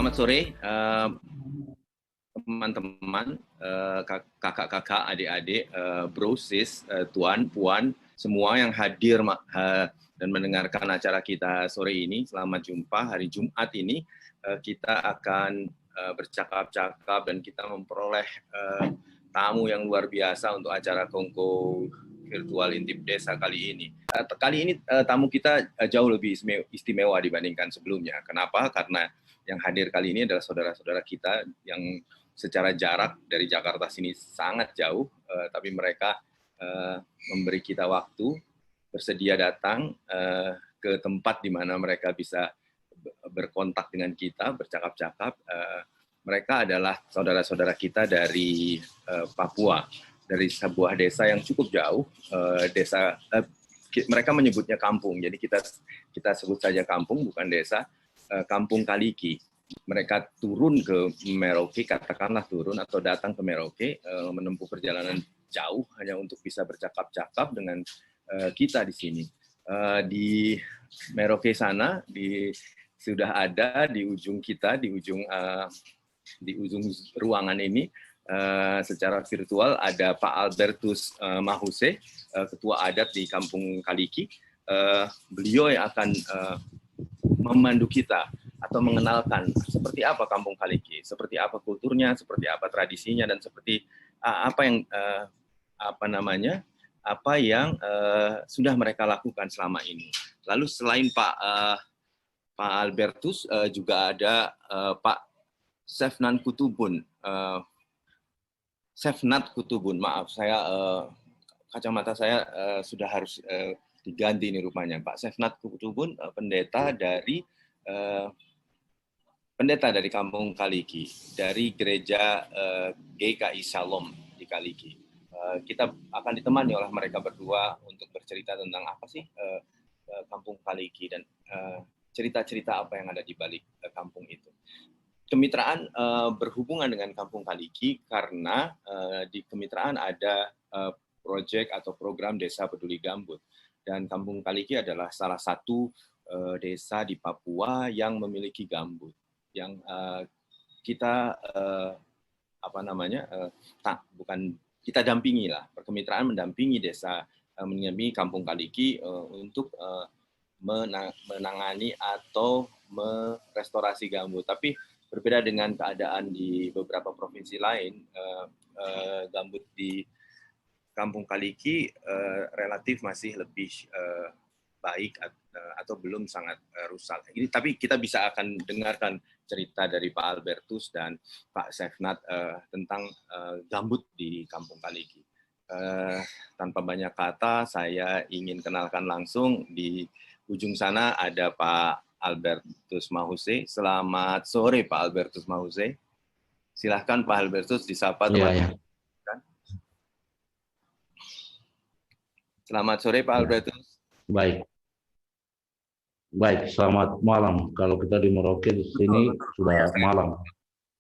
Selamat sore, teman-teman, kakak-kakak, adik-adik, bro, sis, tuan, puan, semua yang hadir dan mendengarkan acara kita sore ini. Selamat jumpa hari Jumat ini. Kita akan bercakap-cakap dan kita memperoleh tamu yang luar biasa untuk acara Kongko Virtual Intip Desa kali ini. Kali ini tamu kita jauh lebih istimewa dibandingkan sebelumnya. Kenapa? Karena yang hadir kali ini adalah saudara-saudara kita yang secara jarak dari Jakarta sini sangat jauh, tapi mereka memberi kita waktu, bersedia datang ke tempat di mana mereka bisa berkontak dengan kita, bercakap-cakap. Mereka adalah saudara-saudara kita dari Papua, dari sebuah desa yang cukup jauh, mereka menyebutnya kampung, jadi kita sebut saja kampung, bukan desa. Kampung Kaliki. Mereka turun ke Merauke, katakanlah turun atau datang ke Merauke, menempuh perjalanan jauh hanya untuk bisa bercakap-cakap dengan kita di sini. Di Merauke sana, sudah ada di ujung kita, di ujung ruangan ini, secara virtual ada Pak Albertus Mahuse, Ketua Adat di Kampung Kaliki. Beliau yang akan memandu kita atau mengenalkan seperti apa Kampung Kaliki, seperti apa kulturnya, seperti apa tradisinya, dan seperti apa yang sudah mereka lakukan selama ini. Lalu selain Pak Albertus, juga ada Pak Sefnat Kutubun. Sefnat Kutubun, maaf saya kacamata saya sudah harus diganti ini rupanya. Pak Sefnat Kutubun, pendeta dari Kampung Kaliki, dari gereja GKI Shalom di Kaliki. Kita akan ditemani oleh mereka berdua untuk bercerita tentang apa sih Kampung Kaliki dan cerita-cerita apa yang ada di balik kampung itu. Kemitraan berhubungan dengan Kampung Kaliki karena di kemitraan ada proyek atau program Desa Peduli Gambut. Dan Kampung Kaliki adalah salah satu desa di Papua yang memiliki gambut, yang kita kita dampingi lah, perkemitraan mendampingi mendampingi Kampung Kaliki untuk menangani atau merestorasi gambut. Tapi berbeda dengan keadaan di beberapa provinsi lain, gambut di Kampung Kaliki relatif masih lebih baik atau belum sangat rusak. Ini tapi kita bisa akan dengarkan cerita dari Pak Albertus dan Pak Sefnat tentang gambut di Kampung Kaliki. Tanpa banyak kata, saya ingin kenalkan langsung di ujung sana ada Pak Albertus Mahuse. Selamat sore Pak Albertus Mahuse. Silahkan Pak Albertus disapa teman-teman. Selamat sore Pak Albertus. Baik, selamat malam. Kalau kita di Merauke di sini sudah malam.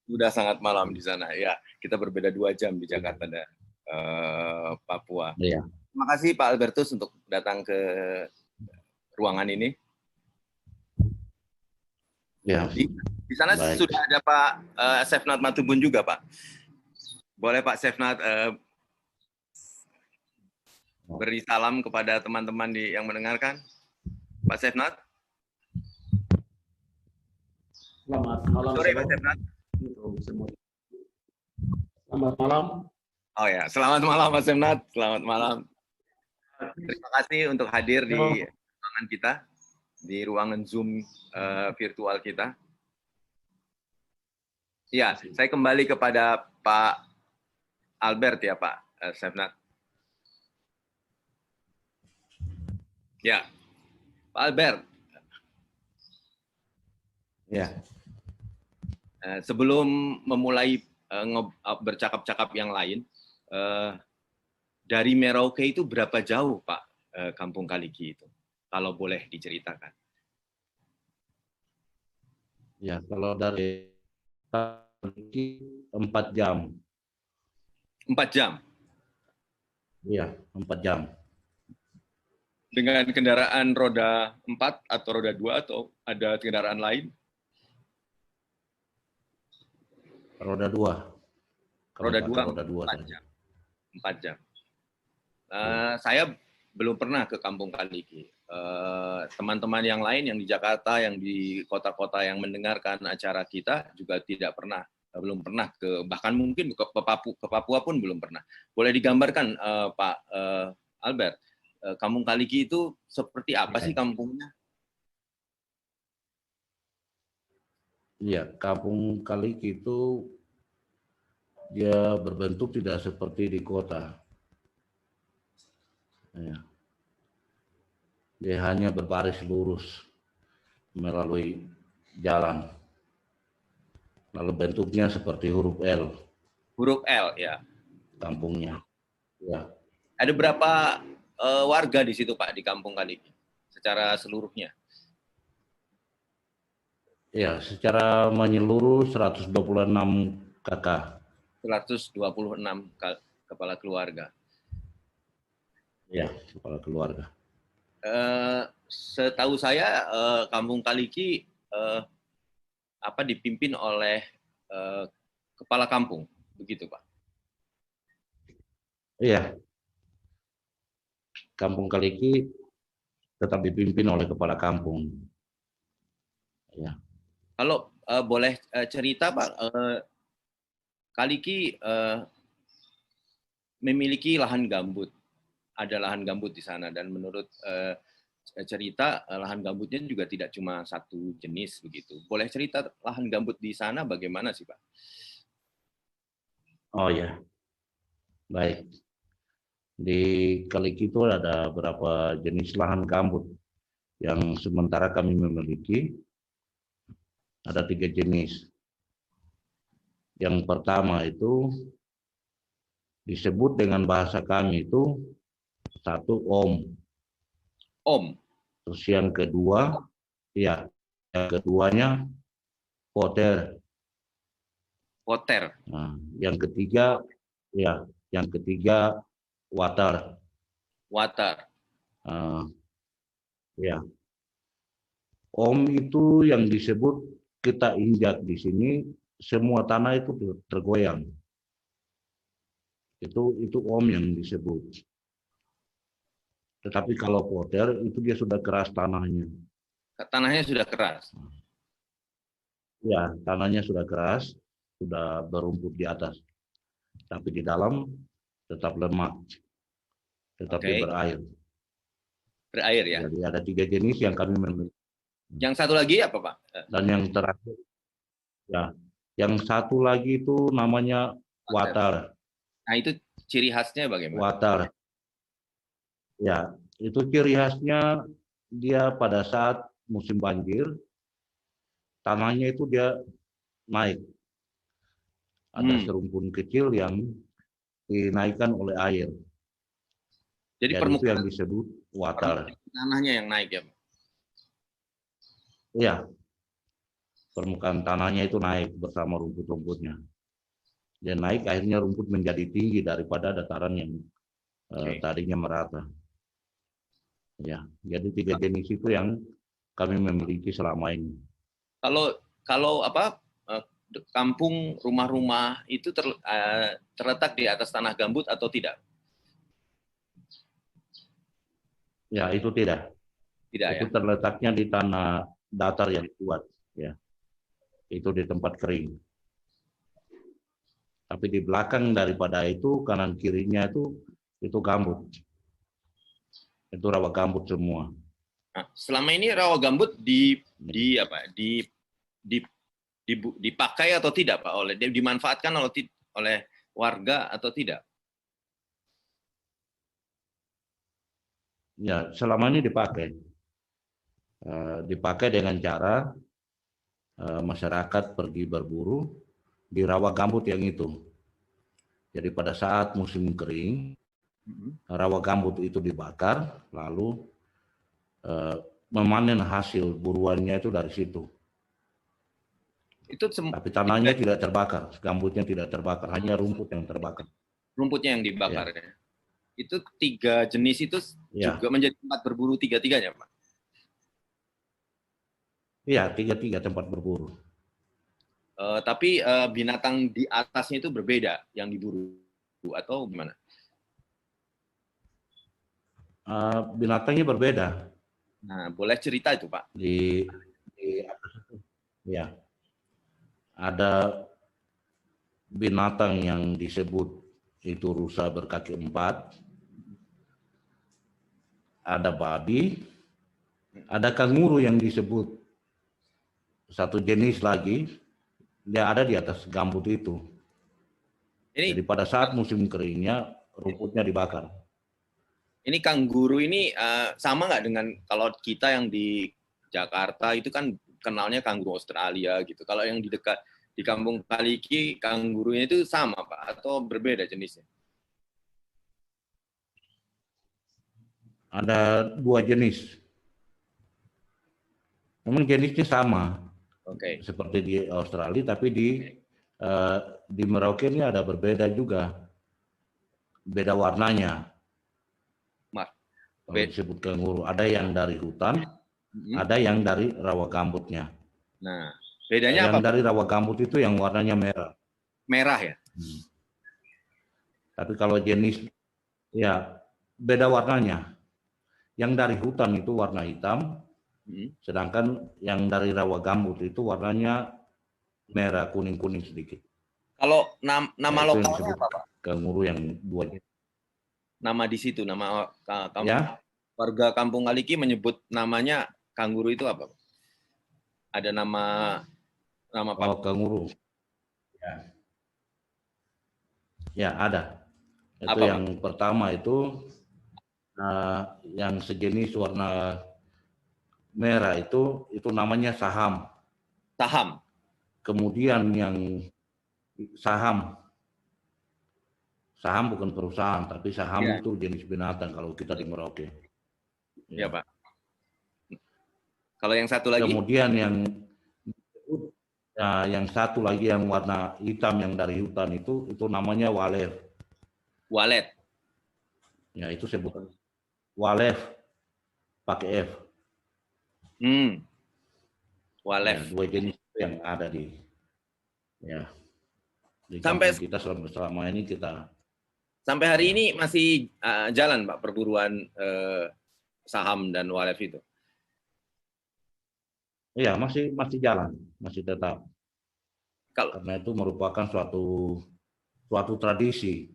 Sudah sangat malam di sana. Ya, kita berbeda 2 jam di Jakarta dan Papua. Ya. Terima kasih Pak Albertus untuk datang ke ruangan ini. Ya. Di sana sudah ada Pak Sefnat Matubun juga, Pak. Boleh Pak Sefnat beri salam kepada teman-teman yang mendengarkan. Pak Sefnat. Selamat malam. Sore Pak Sefnat. Selamat malam. Oh ya, selamat malam Pak Sefnat. Selamat malam. Terima kasih untuk hadir di ruangan kita, di ruangan Zoom virtual kita. Ya, saya kembali kepada Pak Albert ya Pak Sefnat. Ya, Pak Albert. Ya. Sebelum memulai bercakap-cakap yang lain, dari Merauke itu berapa jauh Pak Kampung Kaliki itu? Kalau boleh diceritakan. Ya, kalau dari Kaliki 4 jam. 4 jam? Iya, 4 jam. Dengan kendaraan roda 4 atau roda 2 atau ada kendaraan lain? roda 2. Kalau Roda pakai 2 roda 2 4 saja. jam. 4 jam. Ya. Saya belum pernah ke Kampung Kaliki. Teman-teman yang lain yang di Jakarta, yang di kota-kota yang mendengarkan acara kita juga belum pernah bahkan mungkin ke Papua pun belum pernah. Boleh digambarkan Pak Albert, Kampung Kaliki itu seperti apa sih kampungnya? Iya, Kampung Kaliki itu dia berbentuk tidak seperti di kota. Ya. Dia hanya berbaris lurus melalui jalan. Lalu bentuknya seperti huruf L. Huruf L, ya. Kampungnya. Ya. Ada berapa warga di situ, Pak, di Kampung Kaliki? Secara seluruhnya? Ya, secara menyeluruh 126 kakak. 126 kepala keluarga. Ya, kepala keluarga. Setahu saya Kampung Kaliki dipimpin oleh kepala kampung, begitu Pak? Iya, Kampung Kaliki tetap dipimpin oleh kepala kampung. Ya. Kalau boleh cerita Pak, Kaliki memiliki lahan gambut, ada lahan gambut di sana, dan menurut cerita lahan gambutnya juga tidak cuma satu jenis begitu. Boleh cerita lahan gambut di sana bagaimana sih Pak? Oh ya, baik. Di Kaliki itu ada beberapa jenis lahan gambut yang sementara kami memiliki. Ada 3 jenis. Yang pertama itu disebut dengan bahasa kami itu satu om. Om. Terus yang kedua, ya, yang keduanya poter. Poter. Nah, yang ketiga, ya, yang ketiga water. Water. Ya, om itu yang disebut kita injak di sini, semua tanah itu tergoyang. Itu om yang disebut. Tetapi kalau poter itu dia sudah keras tanahnya. Tanahnya sudah keras. Ya, tanahnya sudah keras, sudah berumput di atas. Tapi di dalam tetap lemak, tetapi berair. Berair ya. Jadi ada 3 jenis yang kami memiliki. Yang satu lagi apa Pak? Dan yang terakhir, ya, yang satu lagi itu namanya water. Nah itu ciri khasnya bagaimana? Water. Ya, itu ciri khasnya dia pada saat musim banjir, tanahnya itu dia naik. Ada serumpun kecil yang dinaikkan oleh air. Jadi itu yang disebut water. Tanahnya yang naik ya? Iya, permukaan tanahnya itu naik bersama rumput-rumputnya. Dan naik akhirnya rumput menjadi tinggi daripada dataran yang tadinya merata. Ya, jadi 3 jenis itu yang kami memiliki selama ini. Kalau kampung rumah-rumah itu terletak di atas tanah gambut atau tidak? Ya, itu tidak. Tidak itu ya? Terletaknya di tanah datar yang kuat, ya. Itu di tempat kering. Tapi di belakang daripada itu, kanan kirinya itu gambut. Itu rawa gambut semua. Nah, selama ini rawa gambut dipakai atau tidak Pak? Dimanfaatkan oleh warga atau tidak? Ya, selama ini dipakai. Dipakai dengan cara masyarakat pergi berburu di rawa gambut yang itu. Jadi pada saat musim kering, rawa gambut itu dibakar, lalu memanen hasil buruannya itu dari situ. Tapi tanahnya tidak terbakar, gambutnya tidak terbakar, hanya rumput yang terbakar. Rumputnya yang dibakar ya. Itu 3 jenis itu juga menjadi tempat berburu tiga-tiganya Pak? Iya, 3 tempat berburu. Tapi binatang di atasnya itu berbeda yang diburu atau gimana? Binatangnya berbeda Nah, boleh cerita itu, Pak? di atas itu. Ya, ada binatang yang disebut itu rusa berkaki 4, ada babi, ada kanguru yang disebut satu jenis lagi, dia ada di atas gambut itu. Jadi Ini pada saat musim keringnya rumputnya dibakar. ini kangguru ini sama nggak dengan kalau kita yang di Jakarta itu kan kenalnya kangguru Australia gitu. Kalau yang di dekat di Kampung Kaliki kanggurunya itu sama, Pak, atau berbeda jenisnya? Ada 2 jenis. Memang jenisnya sama Oke. seperti di Australia, tapi di Merauke ini ada berbeda juga, beda warnanya. Mas. Kalau disebut kanguru, ada yang dari hutan, Hmm. ada yang dari rawa gambutnya. Nah, bedanya Yang apa, Pak? dari rawa gambut itu yang warnanya merah. Merah ya? Tapi kalau jenis, ya beda warnanya. Yang dari hutan itu warna hitam, sedangkan yang dari rawa gambut itu warnanya merah kuning-kuning sedikit. Kalau nama Ya, itu yang lokalnya disebut apa, Pak? kanguru yang 2 jenis. Nama di situ, nama Ya, warga Kampung Kaliki menyebut namanya kanguru itu apa, Pak? Ada nama oh kanguru. Ya ada. Itu apa, Pak? yang pertama itu yang sejenis warna merah itu namanya saham. Saham. Kemudian yang saham bukan perusahaan, tapi saham Ya, itu jenis binatang kalau kita di Merauke. ya, Pak. Kalau yang satu lagi? Kemudian yang satu lagi yang warna hitam yang dari hutan itu namanya waler. Walet. Ya itu sebutan walet pakai F. Walet. Ya, 2 jenis itu yang ada di Sampai kampung kita selama ini kita. Sampai hari ini masih jalan, Pak, perburuan saham dan walet itu? Iya, masih jalan, masih tetap. Karena itu merupakan suatu tradisi.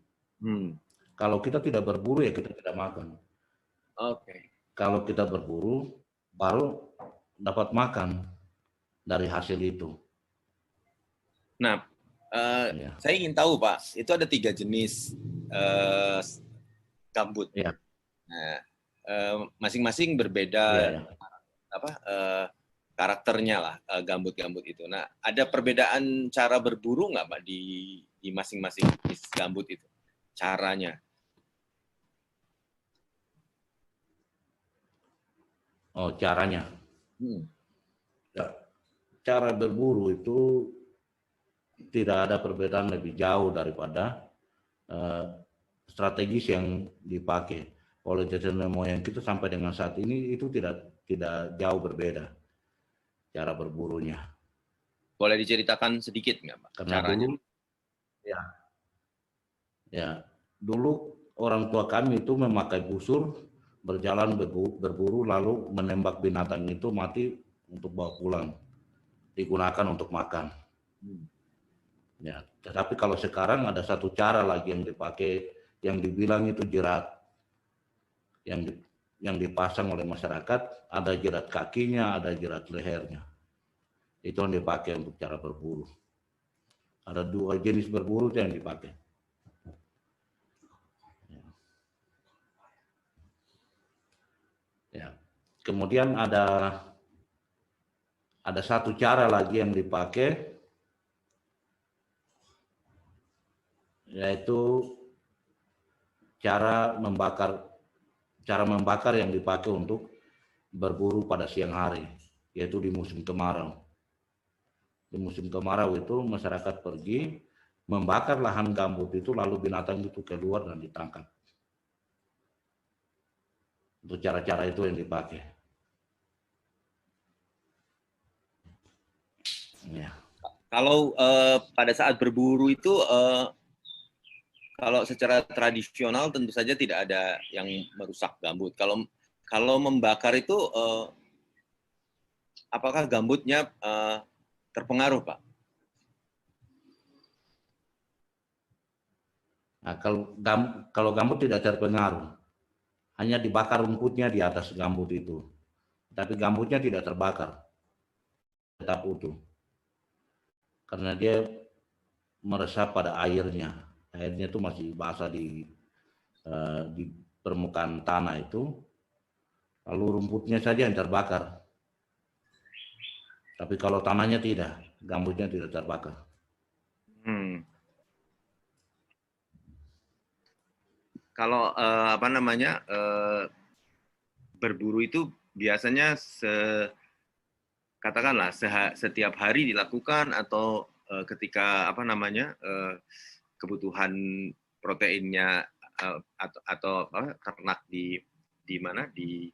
Kalau kita tidak berburu ya kita tidak makan. Oke. Kalau kita berburu baru dapat makan dari hasil itu. Nah, saya ingin tahu, Pak, itu ada 3 jenis gambut. Ya. Nah, masing-masing berbeda karakternya lah, gambut-gambut itu. Nah, ada perbedaan cara berburu nggak, Pak, di masing-masing jenis gambut itu? Caranya? Oh, caranya. Ya, cara berburu itu tidak ada perbedaan lebih jauh daripada strategis yang dipakai oleh nenek moyang kita sampai dengan saat ini itu tidak jauh berbeda cara berburunya. Boleh diceritakan sedikit nggak, Pak? Karena caranya? Dulu orang tua kami itu memakai busur, berjalan berburu lalu menembak binatang itu mati untuk bawa pulang, digunakan untuk makan. Ya, tetapi kalau sekarang ada satu cara lagi yang dipakai, yang dibilang itu jerat, yang dipasang oleh masyarakat, ada jerat kakinya, ada jerat lehernya. Itu yang dipakai untuk cara berburu. Ada 2 jenis berburu yang dipakai. Ya. Kemudian ada satu cara lagi yang dipakai, yaitu cara membakar yang dipakai untuk berburu pada siang hari, yaitu di musim kemarau. Di musim kemarau itu masyarakat pergi membakar lahan gambut itu lalu binatang itu keluar dan ditangkap. Untuk cara-cara itu yang dipakai. Ya. Kalau pada saat berburu itu, kalau secara tradisional tentu saja tidak ada yang merusak gambut. Kalau membakar itu, apakah gambutnya terpengaruh, Pak? Nah, kalau gambut tidak terpengaruh, hanya dibakar rumputnya di atas gambut itu, tapi gambutnya tidak terbakar, tetap utuh, karena dia meresap pada airnya. Airnya itu masih basah di permukaan tanah itu, lalu rumputnya saja yang terbakar. Tapi kalau tanahnya tidak, gambutnya tidak terbakar. Kalau apa namanya, berburu itu biasanya katakanlah setiap hari dilakukan, atau ketika apa namanya, kebutuhan proteinnya atau ternak di mana di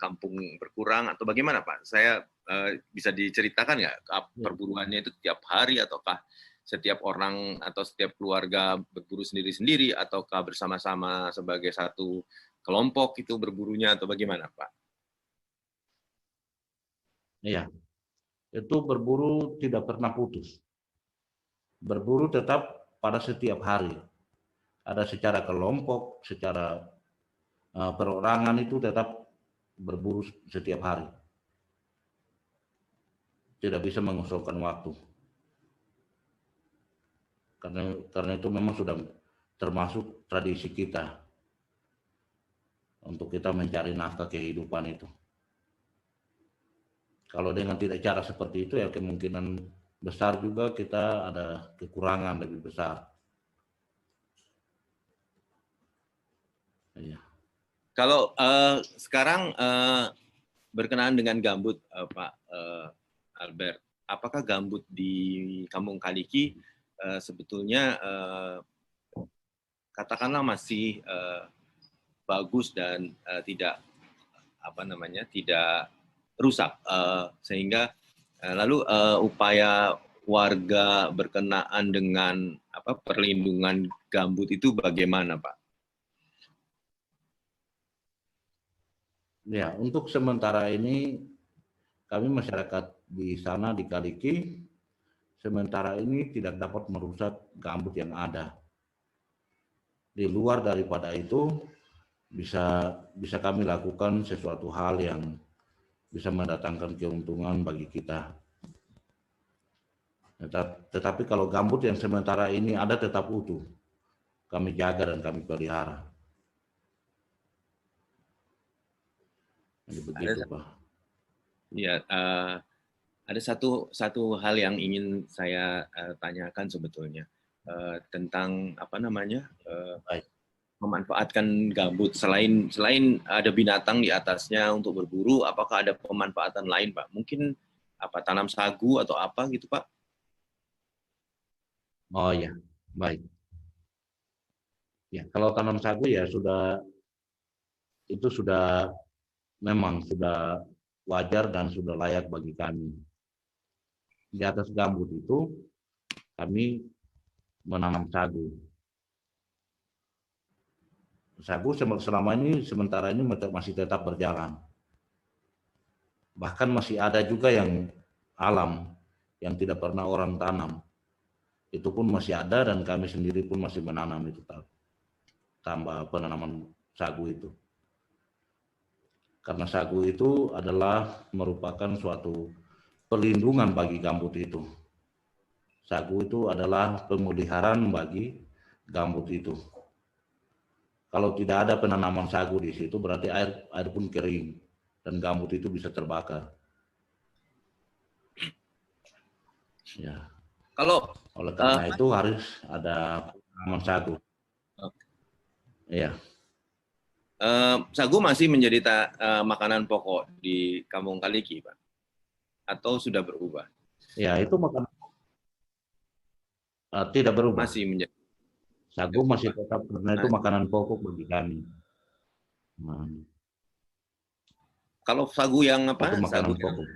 kampung berkurang, atau bagaimana, Pak? Saya bisa diceritakan nggak perburuannya itu tiap hari, ataukah setiap orang atau setiap keluarga berburu sendiri-sendiri, ataukah bersama-sama sebagai satu kelompok itu berburunya, atau bagaimana, Pak? Iya, itu berburu tidak pernah putus. Berburu tetap pada setiap hari. Ada secara kelompok, secara perorangan itu tetap berburu setiap hari. Tidak bisa mengusulkan waktu. Karena itu memang sudah termasuk tradisi kita untuk kita mencari nafkah kehidupan itu. Kalau dengan tidak cara seperti itu, ya kemungkinan besar juga kita ada kekurangan lebih besar. Ya. Kalau sekarang berkenaan dengan gambut, Pak Albert, apakah gambut di Kampung Kaliki sebetulnya katakanlah masih bagus dan tidak apa namanya, tidak rusak, sehingga lalu upaya warga berkenaan dengan perlindungan gambut itu bagaimana, Pak? Ya, untuk sementara ini kami masyarakat di sana di Kaliki sementara ini tidak dapat merusak gambut yang ada. Di luar daripada itu bisa kami lakukan sesuatu hal yang bisa mendatangkan keuntungan bagi kita. Tetapi kalau gambut yang sementara ini ada tetap utuh, kami jaga dan kami pelihara. Jadi begitu, Pak. Ya, ada satu hal yang ingin saya tanyakan sebetulnya tentang apa namanya, memanfaatkan gambut. Selain ada binatang di atasnya untuk berburu, apakah ada pemanfaatan lain, Pak? Mungkin tanam sagu atau apa gitu, Pak? Oh ya, baik. Ya, kalau tanam sagu ya memang sudah wajar dan sudah layak bagi kami. Di atas gambut itu kami menanam sagu. Sagu sementara ini masih tetap berjalan. Bahkan masih ada juga yang alam yang tidak pernah orang tanam. Itu pun masih ada dan kami sendiri pun masih menanam itu, tambah penanaman sagu itu. Karena sagu itu adalah merupakan suatu perlindungan bagi gambut itu. Sagu itu adalah pemeliharaan bagi gambut itu. Kalau tidak ada penanaman sagu di situ, berarti air pun kering dan gambut itu bisa terbakar. Ya. Oleh karena itu harus ada penanaman sagu. Ya. Sagu masih menjadi makanan pokok di Kampung Kaliki, Pak? Atau sudah berubah? Ya, itu makanan tidak berubah. Masih menjadi. Sagu masih tetap karena itu makanan pokok bagi kami. Kalau sagu yang apa? Itu makanan pokok.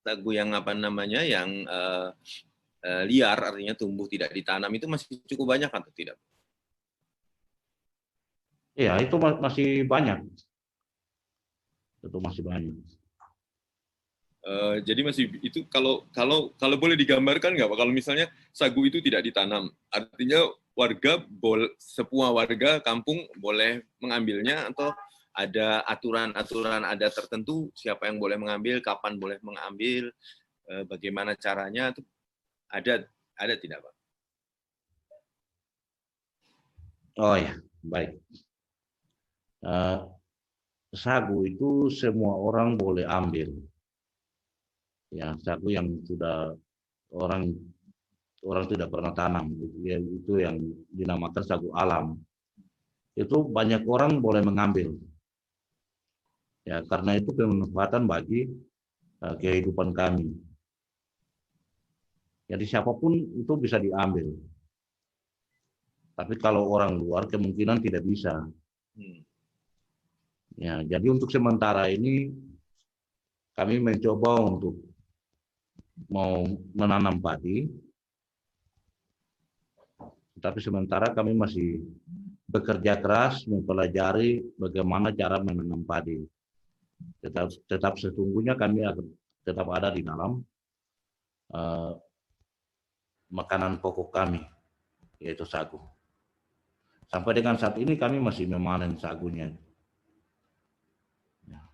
sagu yang apa namanya yang liar, artinya tumbuh tidak ditanam itu masih cukup banyak atau tidak? Iya, itu masih banyak. Itu masih banyak. Jadi masih itu kalau boleh digambarkan nggak Pak, kalau misalnya sagu itu tidak ditanam, artinya semua warga kampung boleh mengambilnya atau ada aturan-aturan adat tertentu siapa yang boleh mengambil, kapan boleh mengambil, bagaimana caranya itu ada tidak Pak? Oh ya, baik. Sagu itu semua orang boleh ambil. Ya, sagu yang sudah orang tidak pernah tanam, itu yang dinamakan sagu alam. Itu banyak orang boleh mengambil. Ya, karena itu bermanfaatan bagi kehidupan kami. Jadi siapapun itu bisa diambil. Tapi kalau orang luar kemungkinan tidak bisa. Ya, jadi untuk sementara ini kami mencoba untuk mau menanam padi, tapi sementara kami masih bekerja keras mempelajari bagaimana cara menanam padi. Tetap sesungguhnya kami akan tetap ada di dalam makanan pokok kami, yaitu sagu. Sampai dengan saat ini kami masih memanen sagunya.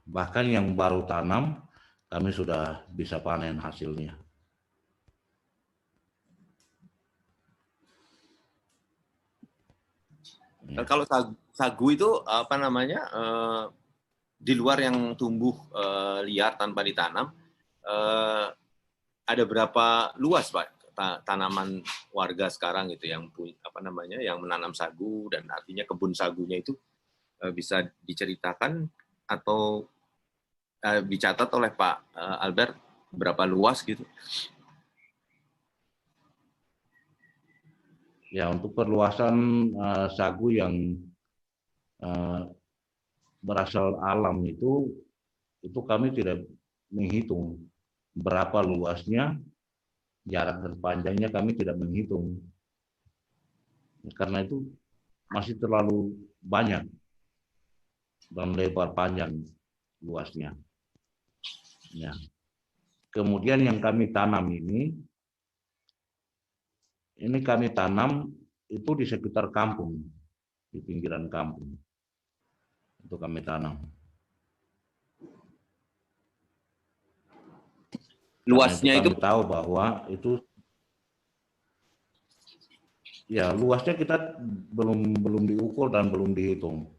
Bahkan yang baru tanam, kami sudah bisa panen hasilnya. Kalau sagu itu apa namanya di luar yang tumbuh liar tanpa ditanam, ada berapa luas Pak tanaman warga sekarang gitu yang apa namanya yang menanam sagu, dan artinya kebun sagunya itu bisa diceritakan atau dicatat oleh Pak Albert berapa luas gitu? Ya, untuk perluasan sagu yang berasal alam itu kami tidak menghitung berapa luasnya, jarak dan panjangnya kami tidak menghitung. Karena itu masih terlalu banyak dan lebar panjang luasnya. Ya. Kemudian yang kami tanam ini kami tanam itu di sekitar kampung, di pinggiran kampung. Itu kami tanam. Luasnya itu kami tahu bahwa itu ya luasnya kita belum diukur dan belum dihitung.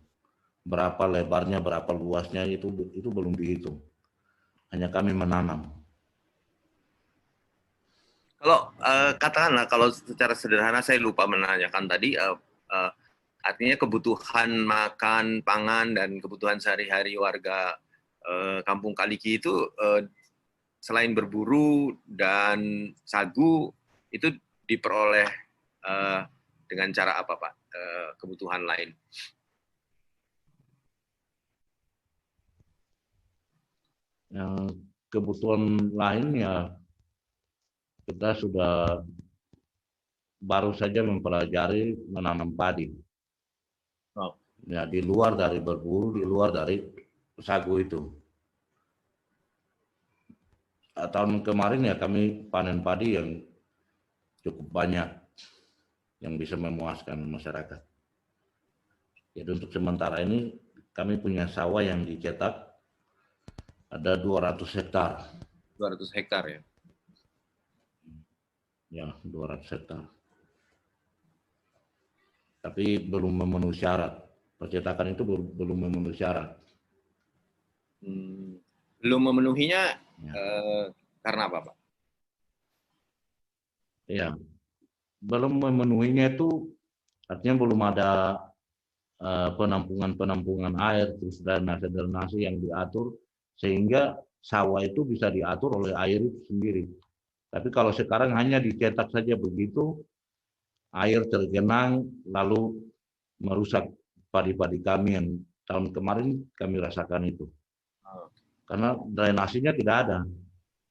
Berapa lebarnya, berapa luasnya itu belum dihitung. Hanya kami menanam. Kalau katakanlah kalau secara sederhana saya lupa menanyakan tadi, artinya kebutuhan makan, pangan dan kebutuhan sehari-hari warga Kampung Kaliki itu selain berburu dan sagu itu diperoleh dengan cara apa Pak? Kebutuhan lain? Yang kebutuhan lain ya kita sudah baru saja mempelajari menanam padi. Oh. Ya, di luar dari berburu, di luar dari sagu itu. Tahun kemarin ya kami panen padi yang cukup banyak yang bisa memuaskan masyarakat. Jadi untuk sementara ini kami punya sawah yang dicetak ada 200 hektar. 200 hektar ya? Ya, 200 hektar. Tapi belum memenuhi syarat. Percetakan itu belum memenuhi syarat. Belum memenuhinya ya. Karena apa Pak? Ya, belum memenuhinya itu artinya belum ada penampungan air, terus drainase yang diatur sehingga sawah itu bisa diatur oleh air itu sendiri. Tapi kalau sekarang hanya dicetak saja begitu, air tergenang lalu merusak padi-padi kami yang tahun kemarin kami rasakan itu. Karena drainasinya tidak ada.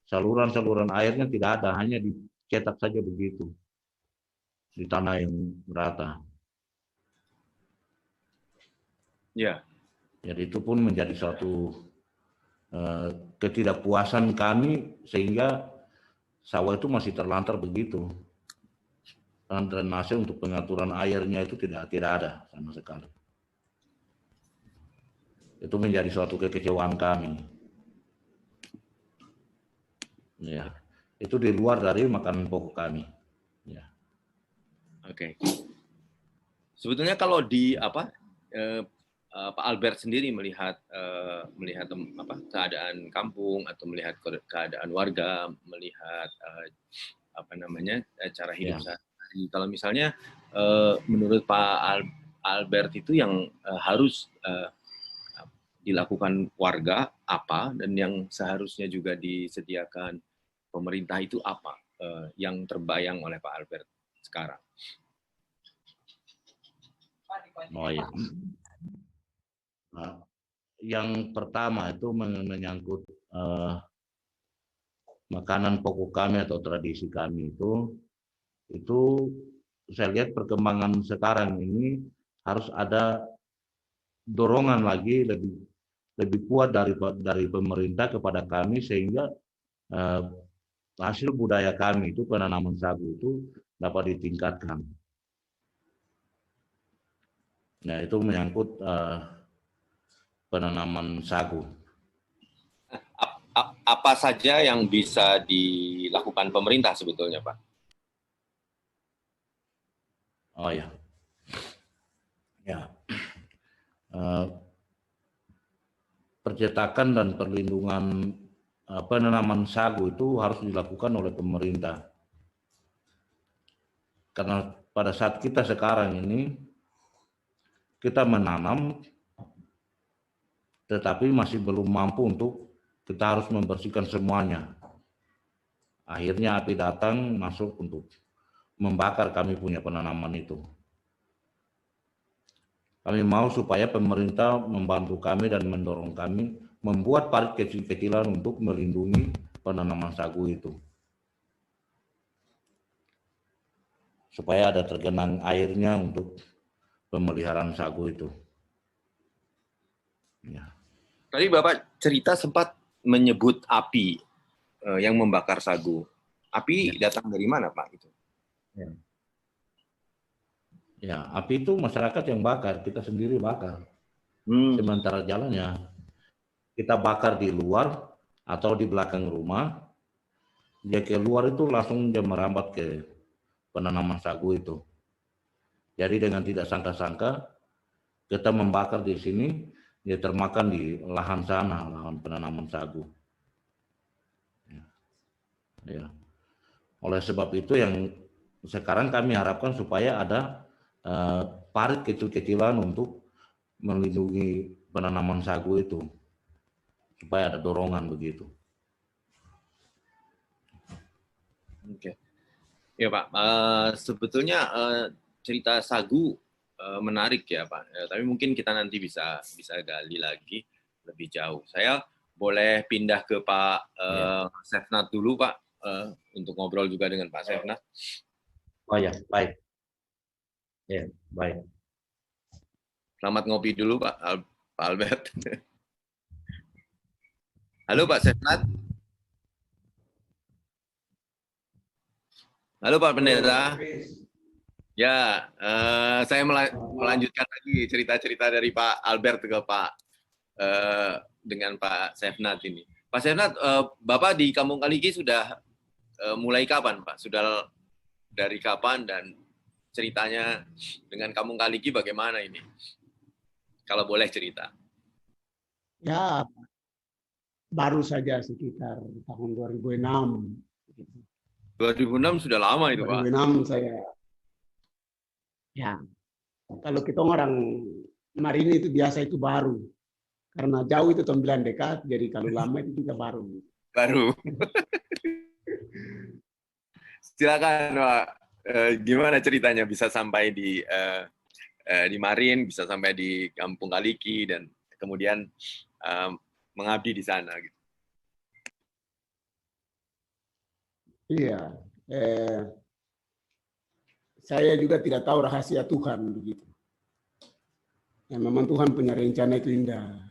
saluran-saluran airnya tidak ada, hanya dicetak saja begitu di tanah yang rata. Ya. Jadi itu pun menjadi suatu ketidakpuasan kami, sehingga sawah itu masih terlantar begitu. Dan drainase untuk pengaturan airnya itu tidak ada sama sekali. Itu menjadi suatu kekecewaan kami. Ya, itu di luar dari makanan pokok kami. Ya. Oke. Sebetulnya kalau di Pak Albert sendiri melihat keadaan kampung atau melihat keadaan warga, melihat cara hidup sehari. Kalau misalnya menurut Pak Albert itu yang harus dilakukan warga apa, dan yang seharusnya juga disediakan pemerintah itu apa, yang terbayang oleh Pak Albert sekarang? Oh ya. Nah, yang pertama itu menyangkut makanan pokok kami atau tradisi kami itu saya lihat perkembangan sekarang ini harus ada dorongan lagi lebih kuat dari pemerintah kepada kami, sehingga hasil budaya kami itu penanaman sagu itu dapat ditingkatkan. Nah, itu menyangkut penanaman sagu. Apa saja yang bisa dilakukan pemerintah sebetulnya, Pak? Oh ya, ya. Percetakan dan perlindungan penanaman sagu itu harus dilakukan oleh pemerintah. Karena pada saat kita sekarang ini, kita menanam, tetapi masih belum mampu untuk kita harus membersihkan semuanya. Akhirnya api datang masuk untuk membakar kami punya penanaman itu. Kami mau supaya pemerintah membantu kami dan mendorong kami membuat parit kecil-kecilan untuk melindungi penanaman sagu itu. Supaya ada tergenang airnya untuk pemeliharaan sagu itu. Ya. Tadi Bapak cerita sempat menyebut api yang membakar sagu. Api datang dari mana, Pak? Itu? Ya, api itu masyarakat yang bakar, kita sendiri bakar. Sementara jalannya kita bakar di luar atau di belakang rumah, dia keluar itu langsung dia merambat ke penanaman sagu itu. Jadi dengan tidak sangka-sangka kita membakar di sini, dia termakan di lahan sana, lahan penanaman sagu. Ya. Oleh sebab itu yang sekarang kami harapkan supaya ada parit kecil-kecilan untuk melindungi penanaman sagu itu, supaya ada dorongan begitu. Oke. Ya Pak, sebetulnya cerita sagu menarik ya Pak. Tapi mungkin kita nanti bisa gali lagi lebih jauh. Saya boleh pindah ke Pak Sefnat dulu Pak, untuk ngobrol juga dengan Pak Sefnat. Oh ya, baik. Ya, baik. Selamat ngopi dulu Pak Albert. Halo Pak Sefnat. Halo Pak Pendeta. Ya, saya melanjutkan lagi cerita-cerita dari Pak Albert ke Pak dengan Pak Sefnat ini. Pak Sefnat, Bapak di Kampung Kaliki sudah mulai kapan Pak? Sudah dari kapan, dan ceritanya dengan Kampung Kaliki bagaimana ini? Kalau boleh cerita. Ya, baru saja sekitar tahun 2006. 2006 sudah lama itu, 2006 Pak. 2006 saya. Ya, kalau kita orang Marini itu biasa itu baru. Karena jauh itu 9 dekat, jadi kalau lama itu juga baru. Baru. Silakan, Pak. Gimana ceritanya bisa sampai di Marin, bisa sampai di Kampung Kaliki, dan kemudian mengabdi di sana gitu. Iya. Saya juga tidak tahu rahasia Tuhan begitu. Ya, memang Tuhan punya rencana itu indah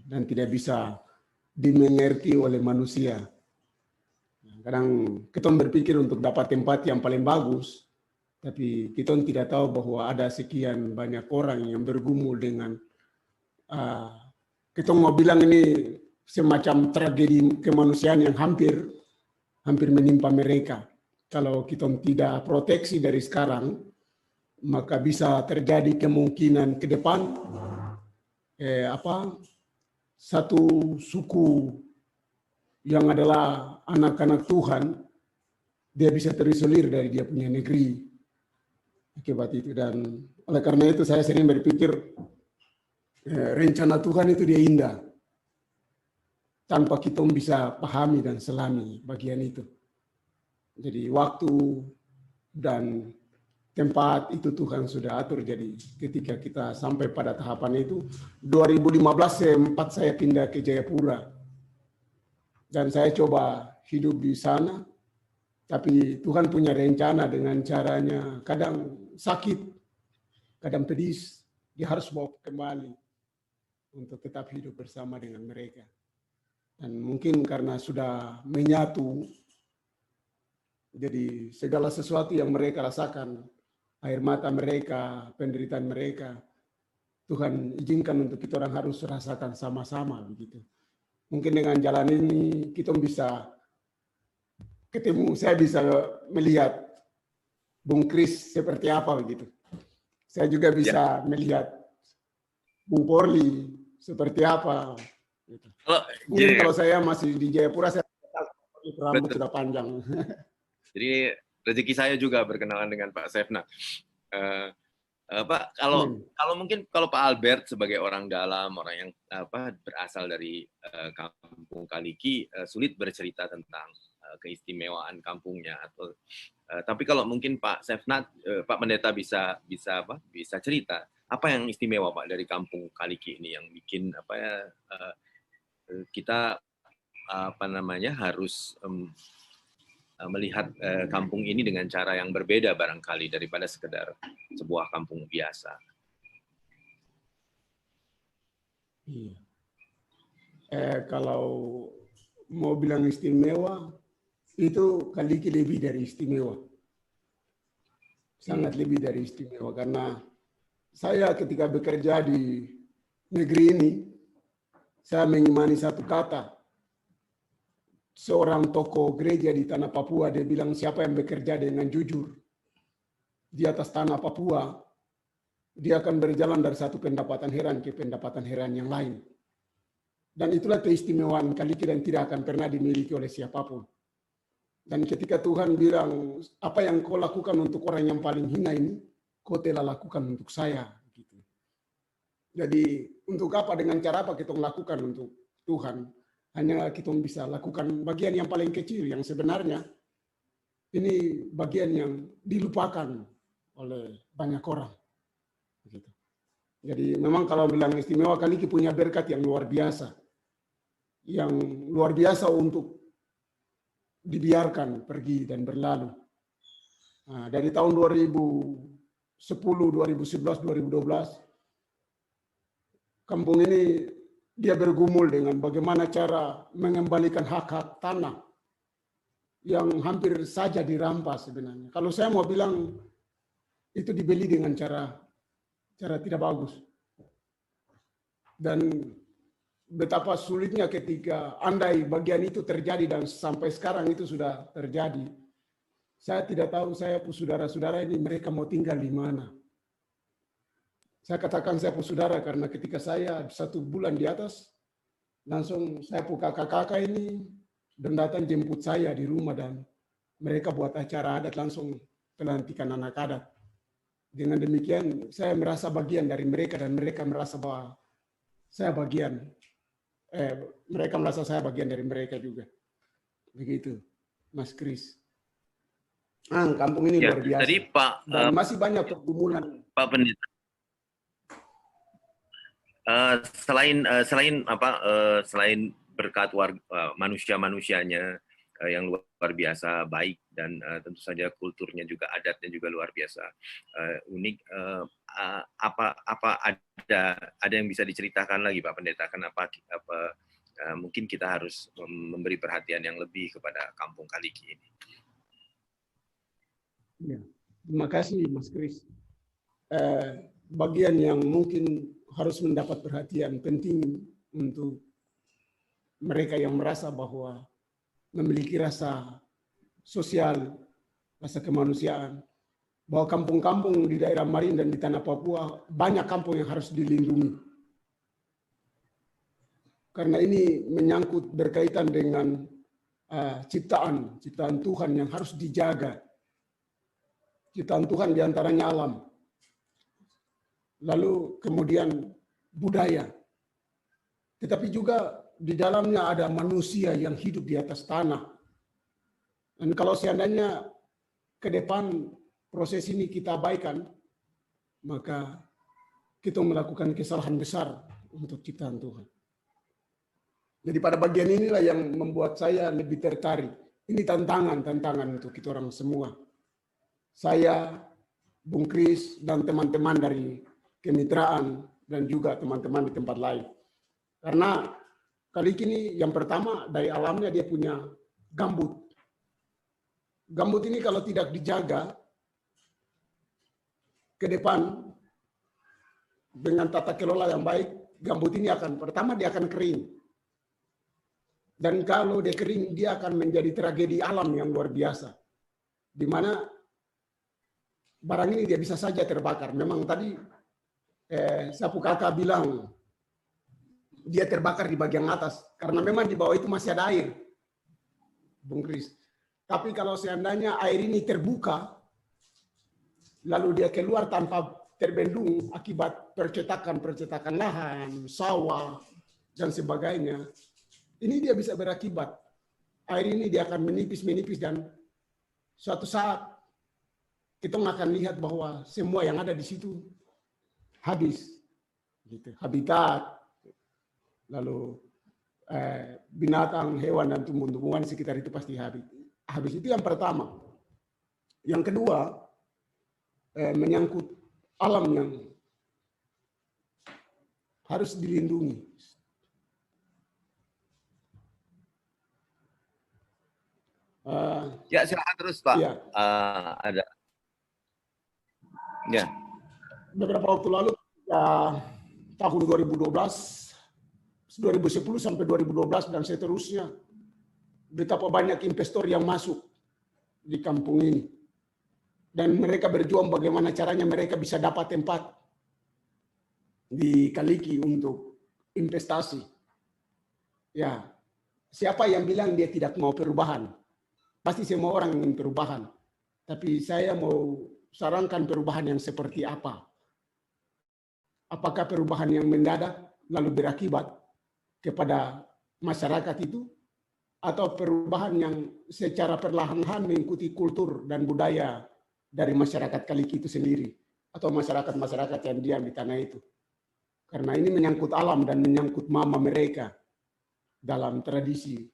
dan tidak bisa dimengerti oleh manusia. Kadang kita berpikir untuk dapat tempat yang paling bagus, tapi kita tidak tahu bahwa ada sekian banyak orang yang bergumul dengan kita mau bilang ini semacam tragedi kemanusiaan yang hampir menimpa mereka. Kalau kita tidak proteksi dari sekarang, maka bisa terjadi kemungkinan ke depan satu suku yang adalah anak-anak Tuhan, dia bisa terisolir dari dia punya negeri akibat itu. Dan oleh karena itu saya sering berpikir rencana Tuhan itu dia indah tanpa kita bisa pahami dan selami bagian itu. Jadi waktu dan tempat itu Tuhan sudah atur. Jadi ketika kita sampai pada tahapan itu, 2015 sempat saya pindah ke Jayapura. Dan saya coba hidup di sana, tapi Tuhan punya rencana dengan caranya kadang sakit, kadang pedis, dia harus bawa kembali untuk tetap hidup bersama dengan mereka. Dan mungkin karena sudah menyatu, jadi segala sesuatu yang mereka rasakan, air mata mereka, penderitaan mereka, Tuhan izinkan untuk kita orang harus rasakan sama-sama begitu. Mungkin dengan jalan ini kita bisa ketemu, saya bisa melihat Bung Kris seperti apa begitu. Saya juga bisa melihat Bung Porli seperti apa. Gitu. Mungkin kalau saya masih di Jayapura, saya rambut sudah panjang. Jadi rezeki saya juga berkenalan dengan Pak Sefna. Pak, kalau mungkin kalau Pak Albert sebagai orang dalam, orang yang berasal dari Kampung Kaliki, sulit bercerita tentang keistimewaan kampungnya atau tapi kalau mungkin Pak Sefna, Pak Pendeta bisa cerita apa yang istimewa Pak dari Kampung Kaliki ini yang bikin kita harus melihat kampung ini dengan cara yang berbeda barangkali daripada sekedar sebuah kampung biasa. Iya. Kalau mau bilang istimewa, itu Kaliki lebih dari istimewa. Sangat lebih dari istimewa, karena saya ketika bekerja di negeri ini, saya mengimani satu kata. Seorang tokoh gereja di tanah Papua, dia bilang siapa yang bekerja dengan jujur di atas tanah Papua, dia akan berjalan dari satu pendapatan heran ke pendapatan heran yang lain. Dan itulah keistimewaan Kaliki dan tidak akan pernah dimiliki oleh siapapun. Dan ketika Tuhan bilang, apa yang kau lakukan untuk orang yang paling hina ini, kau telah lakukan untuk saya. Gitu. Jadi untuk apa, dengan cara apa kita melakukan untuk Tuhan? Hanya kita bisa lakukan bagian yang paling kecil yang sebenarnya ini bagian yang dilupakan oleh banyak orang. Begitu. Jadi memang kalau bilang istimewa, Kaliki punya berkat yang luar biasa. Yang luar biasa untuk dibiarkan pergi dan berlalu. Nah, dari tahun 2010, 2011, 2012, kampung ini dia bergumul dengan bagaimana cara mengembalikan hak-hak tanah yang hampir saja dirampas sebenarnya. Kalau saya mau bilang itu dibeli dengan cara tidak bagus. Dan betapa sulitnya ketika andai bagian itu terjadi dan sampai sekarang itu sudah terjadi. Saya tidak tahu saya saudara-saudara ini mereka mau tinggal di mana. Saya katakan saya saudara karena ketika saya 1 bulan di atas, langsung saya kakak-kakak ini dan datang jemput saya di rumah dan mereka buat acara adat, langsung pelantikan anak adat. Dengan demikian saya merasa bagian dari mereka dan mereka merasa bahwa saya bagian. Mereka merasa saya bagian dari mereka juga. Begitu, Mas Kris. Kampung ini luar biasa. Tadi Pak, dan masih banyak pergumulan. Pak Pendeta. Selain berkat manusia-manusianya, yang luar biasa baik, dan tentu saja kulturnya juga, adatnya juga luar biasa unik. Apa ada yang bisa diceritakan lagi Pak Pendeta, kenapa mungkin kita harus memberi perhatian yang lebih kepada Kampung Kaliki ini? Ya, terima kasih Mas Kris. Bagian yang mungkin harus mendapat perhatian penting untuk mereka yang merasa bahwa memiliki rasa sosial, rasa kemanusiaan, bahwa kampung-kampung di daerah Marin dan di tanah Papua banyak kampung yang harus dilindungi. Karena ini menyangkut berkaitan dengan ciptaan Tuhan yang harus dijaga. Ciptaan Tuhan diantaranya alam. Lalu kemudian budaya. Tetapi juga di dalamnya ada manusia yang hidup di atas tanah. Dan kalau seandainya ke depan proses ini kita abaikan, maka kita melakukan kesalahan besar untuk ciptaan Tuhan. Jadi pada bagian inilah yang membuat saya lebih tertarik. Ini tantangan untuk kita orang semua. Saya, Bung Kris, dan teman-teman dari kemitraan, dan juga teman-teman di tempat lain. Karena Kaliki ini yang pertama dari alamnya dia punya gambut. Gambut ini kalau tidak dijaga ke depan dengan tata kelola yang baik, gambut ini pertama dia akan kering. Dan kalau dia kering, dia akan menjadi tragedi alam yang luar biasa. Di mana barang ini dia bisa saja terbakar. Memang tadi Sapu Kakak bilang dia terbakar di bagian atas karena memang di bawah itu masih ada air, Bung Kris. Tapi kalau seandainya air ini terbuka, lalu dia keluar tanpa terbendung akibat percetakan lahan, sawah, dan sebagainya, ini dia bisa berakibat. Air ini dia akan menipis dan suatu saat kita akan lihat bahwa semua yang ada di situ habis, gitu. Habitat, lalu binatang, hewan, dan tumbuh-tumbuhan sekitar itu pasti habis. Itu yang pertama. Yang kedua, menyangkut alam yang harus dilindungi. Ya, silakan terus Pak. Ya. Ada. Ya. Beberapa waktu lalu, tahun 2010 sampai 2012 dan seterusnya, betapa banyak investor yang masuk di kampung ini. Dan mereka berjuang bagaimana caranya mereka bisa dapat tempat di Kaliki untuk investasi. Ya, siapa yang bilang dia tidak mau perubahan? Pasti semua orang ingin perubahan. Tapi saya mau sarankan perubahan yang seperti apa? Apakah perubahan yang mendadak lalu berakibat kepada masyarakat itu, atau perubahan yang secara perlahan-lahan mengikuti kultur dan budaya dari masyarakat Kaliki itu sendiri, atau masyarakat-masyarakat yang diam di tanah itu? Karena ini menyangkut alam dan menyangkut mama mereka dalam tradisi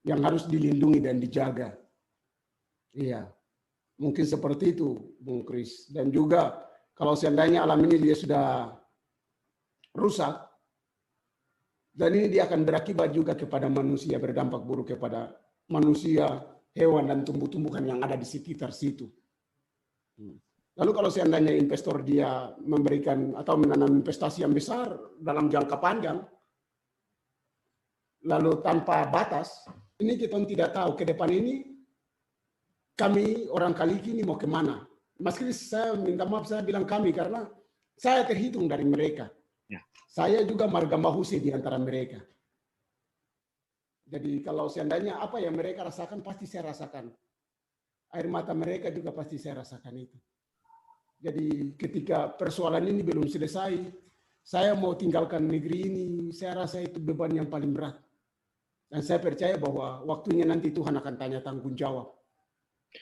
yang harus dilindungi dan dijaga. Iya, mungkin seperti itu, Bung Kris. Dan juga kalau seandainya alam ini dia sudah rusak, dan ini dia akan berakibat juga kepada manusia, berdampak buruk kepada manusia, hewan, dan tumbuh-tumbuhan yang ada di sekitar situ. Lalu kalau seandainya investor dia memberikan atau menanam investasi yang besar dalam jangka panjang, lalu tanpa batas, ini kita tidak tahu ke depan ini kami orang Kaliki ini mau kemana. Mas Kris, saya minta maaf saya bilang kami karena saya terhitung dari mereka. Ya. Saya juga marga mahuse di antara mereka. Jadi kalau seandainya apa yang mereka rasakan pasti saya rasakan. Air mata mereka juga pasti saya rasakan itu. Jadi ketika persoalan ini belum selesai, saya mau tinggalkan negeri ini, saya rasa itu beban yang paling berat. Dan saya percaya bahwa waktunya nanti Tuhan akan tanya tanggung jawab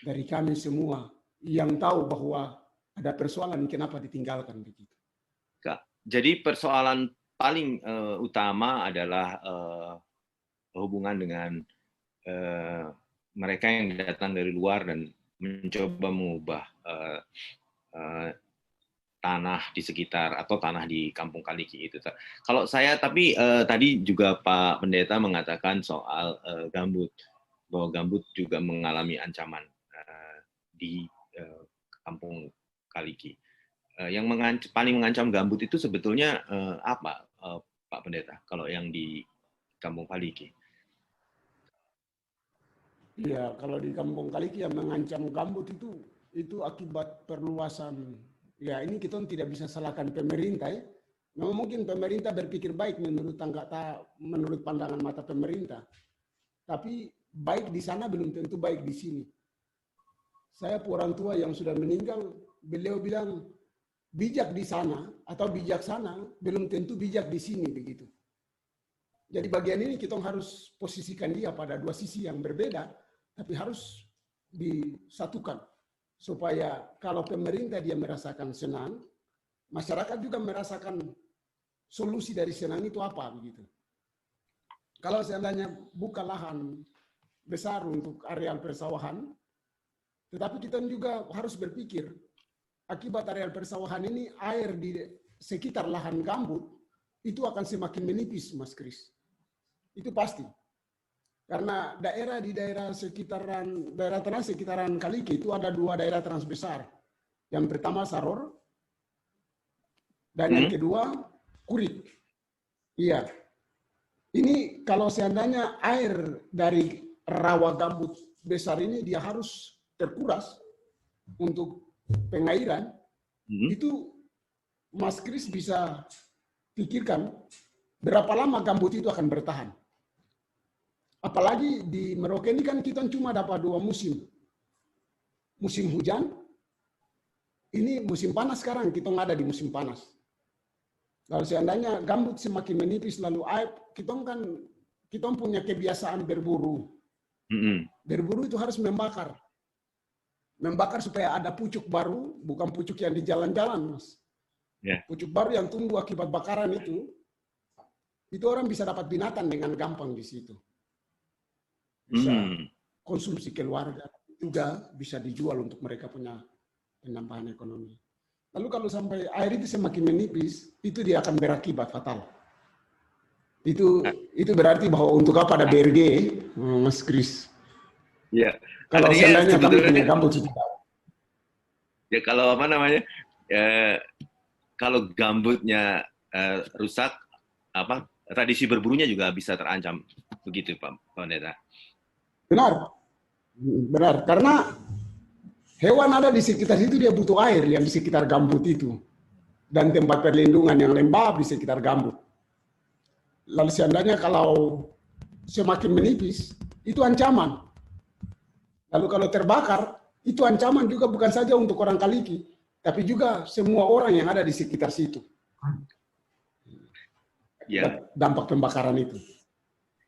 dari kami semua yang tahu bahwa ada persoalan kenapa ditinggalkan begitu. Kak, jadi persoalan paling utama adalah hubungan dengan mereka yang datang dari luar dan mencoba mengubah tanah di sekitar atau tanah di Kampung Kaliki itu. Kalau saya tapi tadi juga Pak Pendeta mengatakan soal gambut, bahwa gambut juga mengalami ancaman di Kampung Kaliki. Yang paling mengancam gambut itu sebetulnya apa, Pak Pendeta? Kalau yang di Kampung Kaliki? Iya, kalau di Kampung Kaliki yang mengancam gambut itu akibat perluasan. Ya, ini kita tidak bisa salahkan pemerintah ya. Memang mungkin pemerintah berpikir baik menurut pandangan mata pemerintah. Tapi baik di sana belum tentu baik di sini. Saya orang tua yang sudah meninggal, beliau bilang bijak di sana atau bijaksana belum tentu bijak di sini begitu. Jadi bagian ini kita harus posisikan dia pada dua sisi yang berbeda, tapi harus disatukan. Supaya kalau pemerintah dia merasakan senang, masyarakat juga merasakan solusi dari senang itu apa begitu. Kalau seandainya buka lahan besar untuk areal persawahan, tetapi kita juga harus berpikir akibat areal persawahan ini air di sekitar lahan gambut itu akan semakin menipis, Mas Kris. Itu pasti. Karena di daerah tanah sekitaran Kaliki itu ada dua daerah trans besar. Yang pertama Saror dan yang kedua Kurik. Iya. Ini kalau seandainya air dari rawa gambut besar ini dia harus terkuras untuk pengairan, itu Mas Kris bisa pikirkan berapa lama gambut itu akan bertahan. Apalagi di Merauke ini kan kita cuma dapat 2 musim. Musim hujan, ini musim panas sekarang, kita nggak ada di musim panas. Lalu seandainya gambut semakin menipis, lalu air, kita punya kebiasaan berburu. Berburu itu harus membakar. Membakar supaya ada pucuk baru, bukan pucuk yang di jalan-jalan, Mas. Yeah. Pucuk baru yang tumbuh akibat bakaran itu orang bisa dapat binatang dengan gampang di situ. Bisa konsumsi keluarga, juga bisa dijual untuk mereka punya penambahan ekonomi. Lalu kalau sampai air itu semakin menipis, itu dia akan berakibat fatal. Itu berarti bahwa untuk apa ada BRG, Mas Kris? Ya. Kalau seandainya kami punya gambut itu. Ya kalau apa namanya? Kalau gambutnya rusak, tradisi berburunya juga bisa terancam, begitu Pak Pendeta. Benar. Karena hewan ada di sekitar situ dia butuh air yang di sekitar gambut itu dan tempat perlindungan yang lembab di sekitar gambut. Lalu seandainya kalau semakin menipis itu ancaman. Lalu kalau terbakar itu ancaman juga bukan saja untuk orang Kaliki, tapi juga semua orang yang ada di sekitar situ. Ya. Dampak pembakaran itu.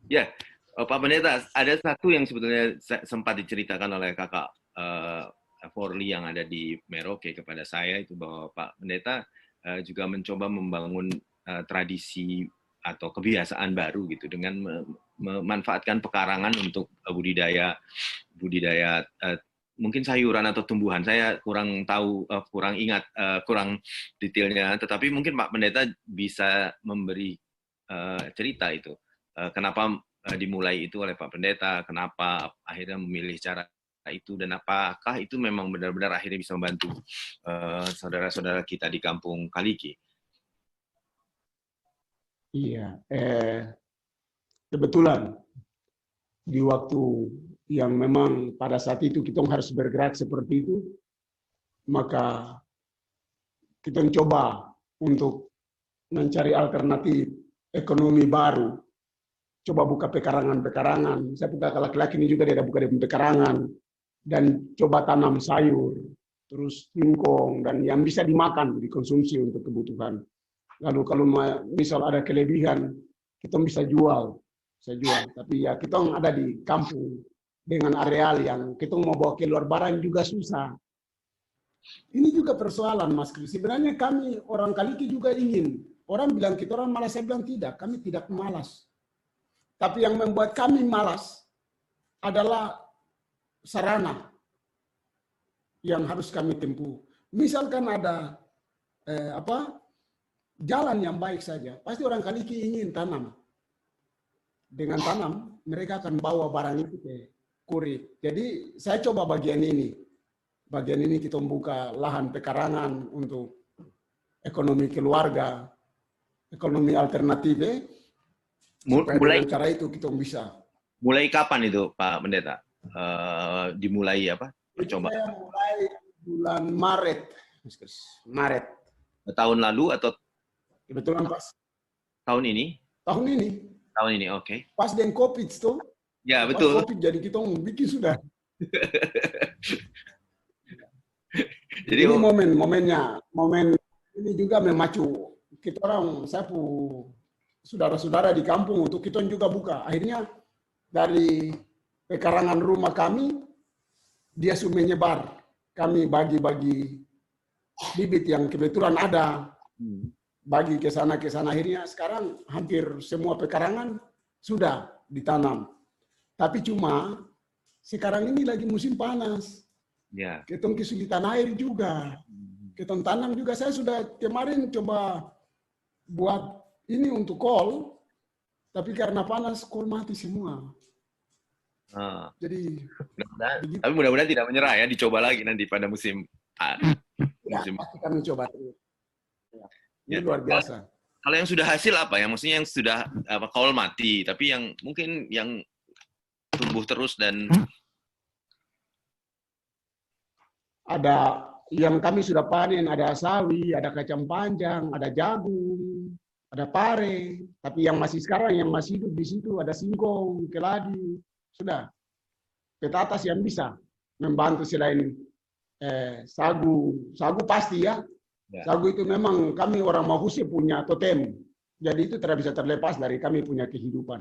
Ya, Pak Pendeta, ada satu yang sebetulnya sempat diceritakan oleh kakak Forli yang ada di Merauke kepada saya, itu bahwa Pak Pendeta juga mencoba membangun tradisi atau kebiasaan baru gitu dengan memanfaatkan pekarangan untuk budidaya mungkin sayuran atau tumbuhan. Saya kurang tahu, kurang ingat, kurang detailnya, tetapi mungkin Pak Pendeta bisa memberi cerita itu. Kenapa dimulai itu oleh Pak Pendeta, kenapa akhirnya memilih cara itu, dan apakah itu memang benar-benar akhirnya bisa membantu saudara-saudara kita di Kampung Kaliki? Iya, kebetulan di waktu yang memang pada saat itu kita harus bergerak seperti itu, maka kita coba untuk mencari alternatif ekonomi baru. Coba buka pekarangan-pekarangan. Saya buka laki-laki ini juga dia buka di pekarangan dan coba tanam sayur, terus singkong dan yang bisa dimakan, dikonsumsi untuk kebutuhan. Lalu kalau misal ada kelebihan, kita bisa jual. Tapi ya kita ada di kampung dengan areal yang kita mau bawa keluar barang juga susah. Ini juga persoalan, Mas Kris. Sebenarnya kami orang Kaliki juga ingin. Orang bilang kita orang malas, saya bilang tidak. Kami tidak malas. Tapi yang membuat kami malas, adalah sarana yang harus kami tempuh. Misalkan ada jalan yang baik saja, pasti orang Kaliki ingin tanam. Dengan tanam, mereka akan bawa barang itu ke Kurit. Jadi saya coba bagian ini. Bagian ini kita membuka lahan pekarangan untuk ekonomi keluarga, ekonomi alternatif. Mulai dengan cara itu kita bisa. Mulai kapan itu Pak Pendeta? Dimulai apa? Percoba. Saya mulai bulan Maret. Tahun lalu atau kebetulan pas tahun ini? Tahun ini. Tahun ini, oke. Pas dengan COVID tuh. Ya, betul. Pas COVID jadi kita bikin sudah. Jadi ini momennya ini juga memacu kita orang, saya saudara-saudara di kampung untuk kita juga buka. Akhirnya dari pekarangan rumah kami dia sudah menyebar. Kami bagi-bagi bibit yang kebetulan ada, bagi ke sana akhirnya sekarang hampir semua pekarangan sudah ditanam. Tapi cuma sekarang ini lagi musim panas. Ya. Kita kesulitan air juga. Kita tanam juga, saya sudah kemarin coba buat ini untuk kol, tapi karena panas kol mati semua. Jadi tapi mudah-mudahan tidak menyerah ya, dicoba lagi nanti pada musim. Pasti kami coba. Ini luar biasa. Kalau yang sudah hasil apa ya? Maksudnya yang sudah kol mati, tapi yang mungkin yang tumbuh terus dan ada yang kami sudah panen, ada sawi, ada kacang panjang, ada jagung, ada pare. Tapi yang masih sekarang yang masih hidup di situ ada singkong, keladi, sudah. Petatas yang bisa membantu selain sagu. Sagu pasti ya. Sagu itu memang kami orang Mahusi punya totem. Jadi itu tidak bisa terlepas dari kami punya kehidupan.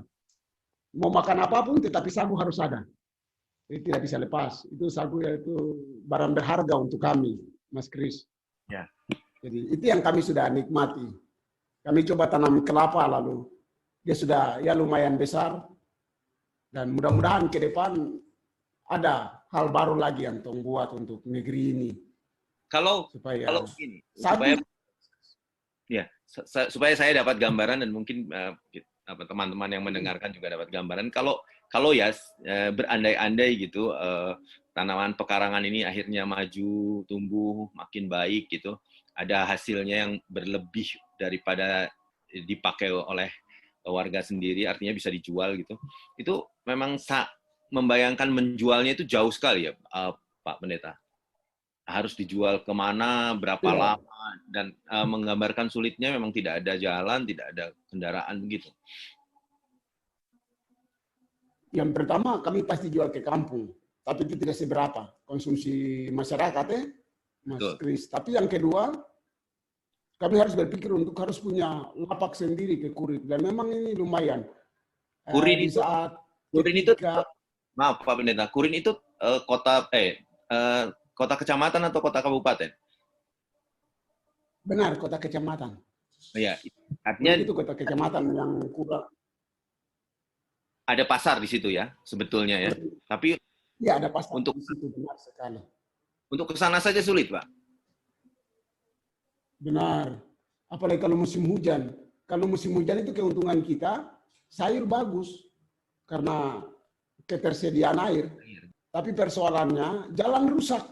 Mau makan apapun tetapi sagu harus ada. Jadi tidak bisa lepas. Itu sagu itu barang berharga untuk kami, Mas Kris. Ya. Jadi itu yang kami sudah nikmati. Kami coba tanam kelapa lalu dia sudah ya lumayan besar dan mudah-mudahan ke depan ada hal baru lagi yang tong buat untuk negeri ini. Kalau ini supaya saya dapat gambaran dan mungkin teman-teman yang mendengarkan juga dapat gambaran. Kalau ya berandai-andai gitu tanaman pekarangan ini akhirnya maju, tumbuh makin baik gitu, ada hasilnya yang berlebih daripada dipakai oleh warga sendiri, artinya bisa dijual gitu. Itu memang membayangkan menjualnya itu jauh sekali ya, Pak Pendeta. Harus dijual kemana, berapa lama, dan menggambarkan sulitnya memang tidak ada jalan, tidak ada kendaraan begitu. Yang pertama kami pasti jual ke kampung, tapi itu tidak seberapa konsumsi masyarakat Mas Kris. Tapi yang kedua, kami harus berpikir untuk harus punya lapak sendiri ke Kurit, dan memang ini lumayan. Kurin itu, maaf Pak Pendeta, Kurin itu kota kecamatan atau kota kabupaten? Benar, kota kecamatan. Iya, artinya itu kota kecamatan yang kurang. Ada pasar di situ ya, sebetulnya ya. Tapi ya ada pasar untuk di situ, benar sekali. Untuk ke sana saja sulit, Pak. Benar. Apalagi kalau musim hujan. Kalau musim hujan itu keuntungan kita, sayur bagus karena ketersediaan air. Tapi persoalannya jalan rusak.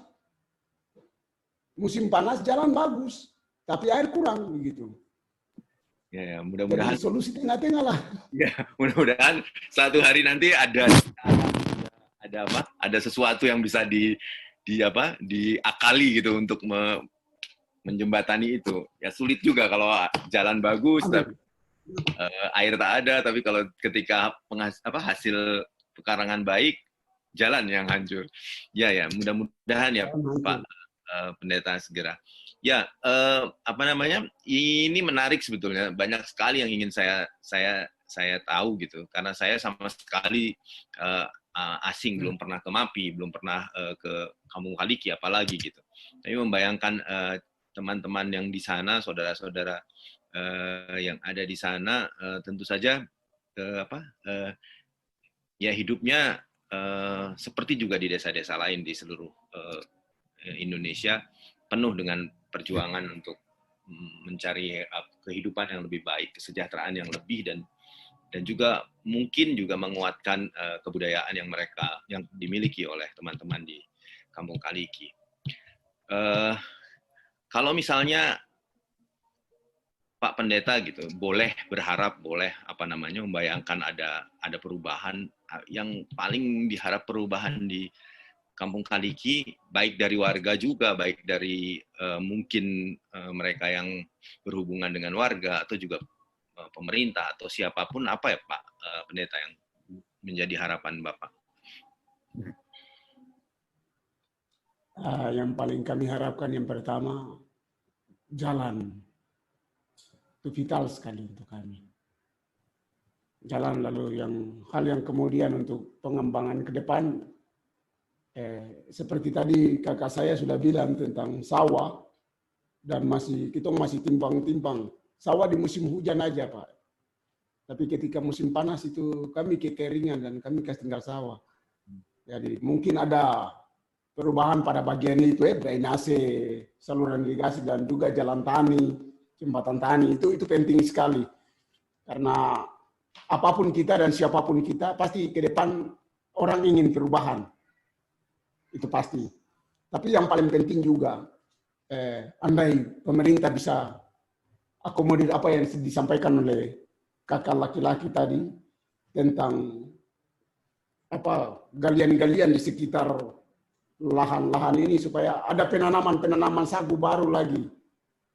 Musim panas jalan bagus, tapi air kurang begitu. Ya, mudah-mudahan solusi tengah-tengah lah. Ya, mudah-mudahan suatu hari nanti ada sesuatu yang bisa diakali gitu untuk menjembatani itu. Ya sulit juga kalau jalan bagus tapi air tak ada, tapi kalau ketika hasil pekarangan baik, jalan yang hancur. Ya, mudah-mudahan ya Pak Pendeta segera. Ya, ini menarik sebetulnya. Banyak sekali yang ingin saya tahu gitu. Karena saya sama sekali asing, belum pernah ke MAPI, belum pernah ke Kampung Kaliki, apalagi gitu. Tapi membayangkan teman-teman yang di sana, saudara-saudara yang ada di sana, tentu saja ya hidupnya seperti juga di desa-desa lain di seluruh Indonesia, penuh dengan perjuangan untuk mencari kehidupan yang lebih baik, kesejahteraan yang lebih, dan juga mungkin juga menguatkan kebudayaan yang dimiliki oleh teman-teman di Kampung Kaliki. Kalau misalnya Pak Pendeta gitu, boleh berharap, boleh membayangkan ada perubahan, yang paling diharap perubahan di Kampung Kaliki, baik dari warga juga, baik dari mungkin mereka yang berhubungan dengan warga, atau juga pemerintah, atau siapapun, apa ya Pak Pendeta yang menjadi harapan Bapak? Yang paling kami harapkan yang pertama, jalan. Itu vital sekali untuk kami. Jalan, lalu hal yang kemudian untuk pengembangan ke depan, seperti tadi kakak saya sudah bilang tentang sawah, dan kita masih timbang-timbang. Sawah di musim hujan aja Pak. Tapi ketika musim panas itu kami kekeringan dan kami kasih tinggal sawah. Jadi mungkin ada perubahan pada bagian itu, drainase, saluran irigasi, dan juga jalan tani, jembatan tani, itu penting sekali. Karena apapun kita dan siapapun kita, pasti ke depan orang ingin perubahan. Itu pasti. Tapi yang paling penting juga, andai pemerintah bisa akomodir apa yang disampaikan oleh kakak laki-laki tadi, tentang galian-galian di sekitar lahan-lahan ini, supaya ada penanaman sagu baru lagi,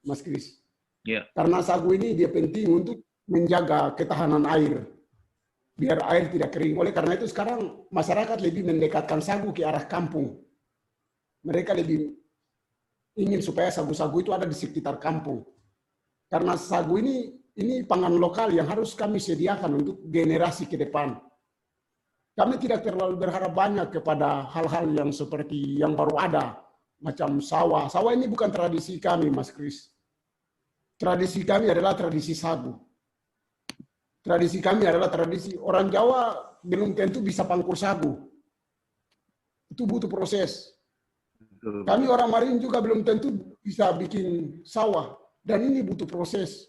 Mas Kris. Yeah. Karena sagu ini dia penting untuk menjaga ketahanan air, biar air tidak kering. Oleh karena itu sekarang masyarakat lebih mendekatkan sagu ke arah kampung. Mereka lebih ingin supaya sagu-sagu itu ada di sekitar kampung. Karena sagu ini pangan lokal yang harus kami sediakan untuk generasi ke depan. Kami tidak terlalu berharap banyak kepada hal-hal yang seperti yang baru ada, macam sawah. Sawah ini bukan tradisi kami, Mas Kris. Tradisi kami adalah tradisi sagu. Tradisi kami adalah tradisi orang Jawa belum tentu bisa pangkur sagu. Itu butuh proses. Kami orang Marin juga belum tentu bisa bikin sawah. Dan ini butuh proses.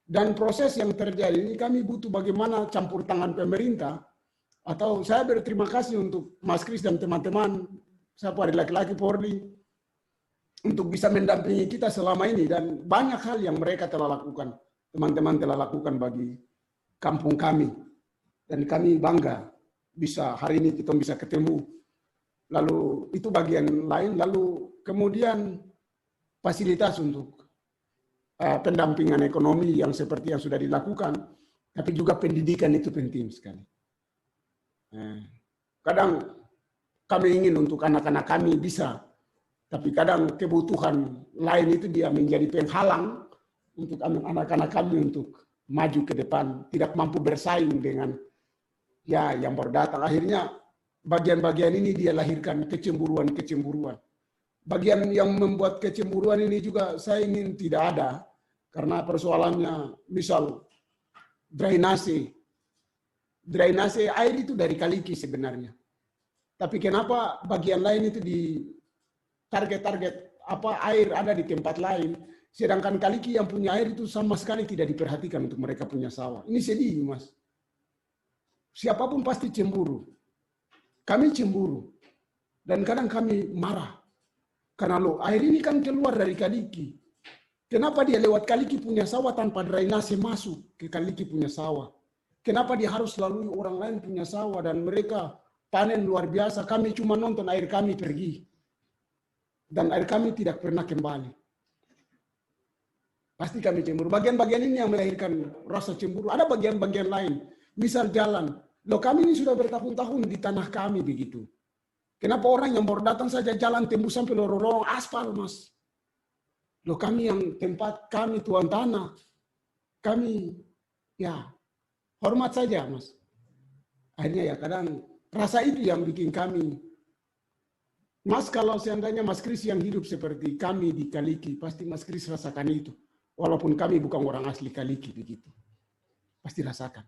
Dan proses yang terjadi ini kami butuh bagaimana campur tangan pemerintah. Atau saya berterima kasih untuk Mas Kris dan teman-teman, siapa dari laki-laki Polri, untuk bisa mendampingi kita selama ini. Dan banyak hal yang mereka telah lakukan. Teman-teman telah lakukan bagi kampung kami. Dan kami bangga bisa hari ini kita bisa ketemu. Lalu itu bagian lain. Lalu kemudian fasilitas untuk pendampingan ekonomi yang seperti yang sudah dilakukan. Tapi juga pendidikan itu penting sekali. Kadang kami ingin untuk anak-anak kami bisa. Tapi kadang kebutuhan lain itu dia menjadi penghalang untuk anak-anak kami untuk maju ke depan, tidak mampu bersaing dengan yang baru datang. Akhirnya bagian-bagian ini dia lahirkan kecemburuan. Bagian yang membuat kecemburuan ini juga saya ingin tidak ada, karena persoalannya misal drainase air itu dari Kaliki sebenarnya. Tapi kenapa bagian lain itu di target air ada di tempat lain, sedangkan Kaliki yang punya air itu sama sekali tidak diperhatikan untuk mereka punya sawah. Ini sedih, Mas. Siapapun pasti cemburu. Kami cemburu. Dan kadang kami marah. Karena air ini kan keluar dari Kaliki. Kenapa dia lewat Kaliki punya sawah tanpa drainase masuk ke Kaliki punya sawah? Kenapa dia harus lalui orang lain punya sawah dan mereka panen luar biasa? Kami cuma nonton air kami pergi. Dan air kami tidak pernah kembali. Pasti kami cemburu. Bagian-bagian ini yang melahirkan rasa cemburu. Ada bagian-bagian lain. Misal jalan. Kami ini sudah bertahun-tahun di tanah kami begitu. Kenapa orang yang baru datang saja jalan tembus sampai lorong-lorong aspal, Mas? Kami yang tempat kami tuan tanah. Kami hormat saja, Mas. Akhirnya kadang rasa itu yang bikin kami. Mas, kalau seandainya Mas Kris yang hidup seperti kami di Kaliki, pasti Mas Kris rasakan itu. Walaupun kami bukan orang asli Kaliki begitu. Pasti rasakan.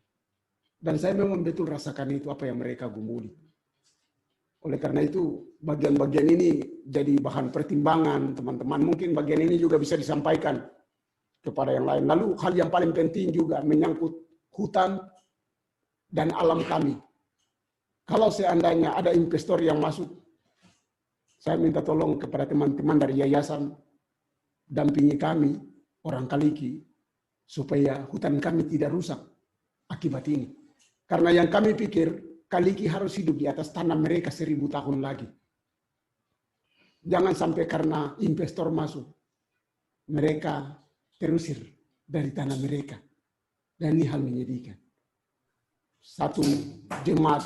Dan saya memang betul rasakan itu apa yang mereka gumuli. Oleh karena itu, bagian-bagian ini jadi bahan pertimbangan teman-teman. Mungkin bagian ini juga bisa disampaikan kepada yang lain. Lalu hal yang paling penting juga menyangkut hutan dan alam kami. Kalau seandainya ada investor yang masuk, saya minta tolong kepada teman-teman dari yayasan, dampingi kami, orang Kaliki, supaya hutan kami tidak rusak akibat ini. Karena yang kami pikir, Kaliki harus hidup di atas tanah mereka 1000 tahun lagi. Jangan sampai karena investor masuk, mereka terusir dari tanah mereka. Dan ini hal menyedihkan. Satu jemaat,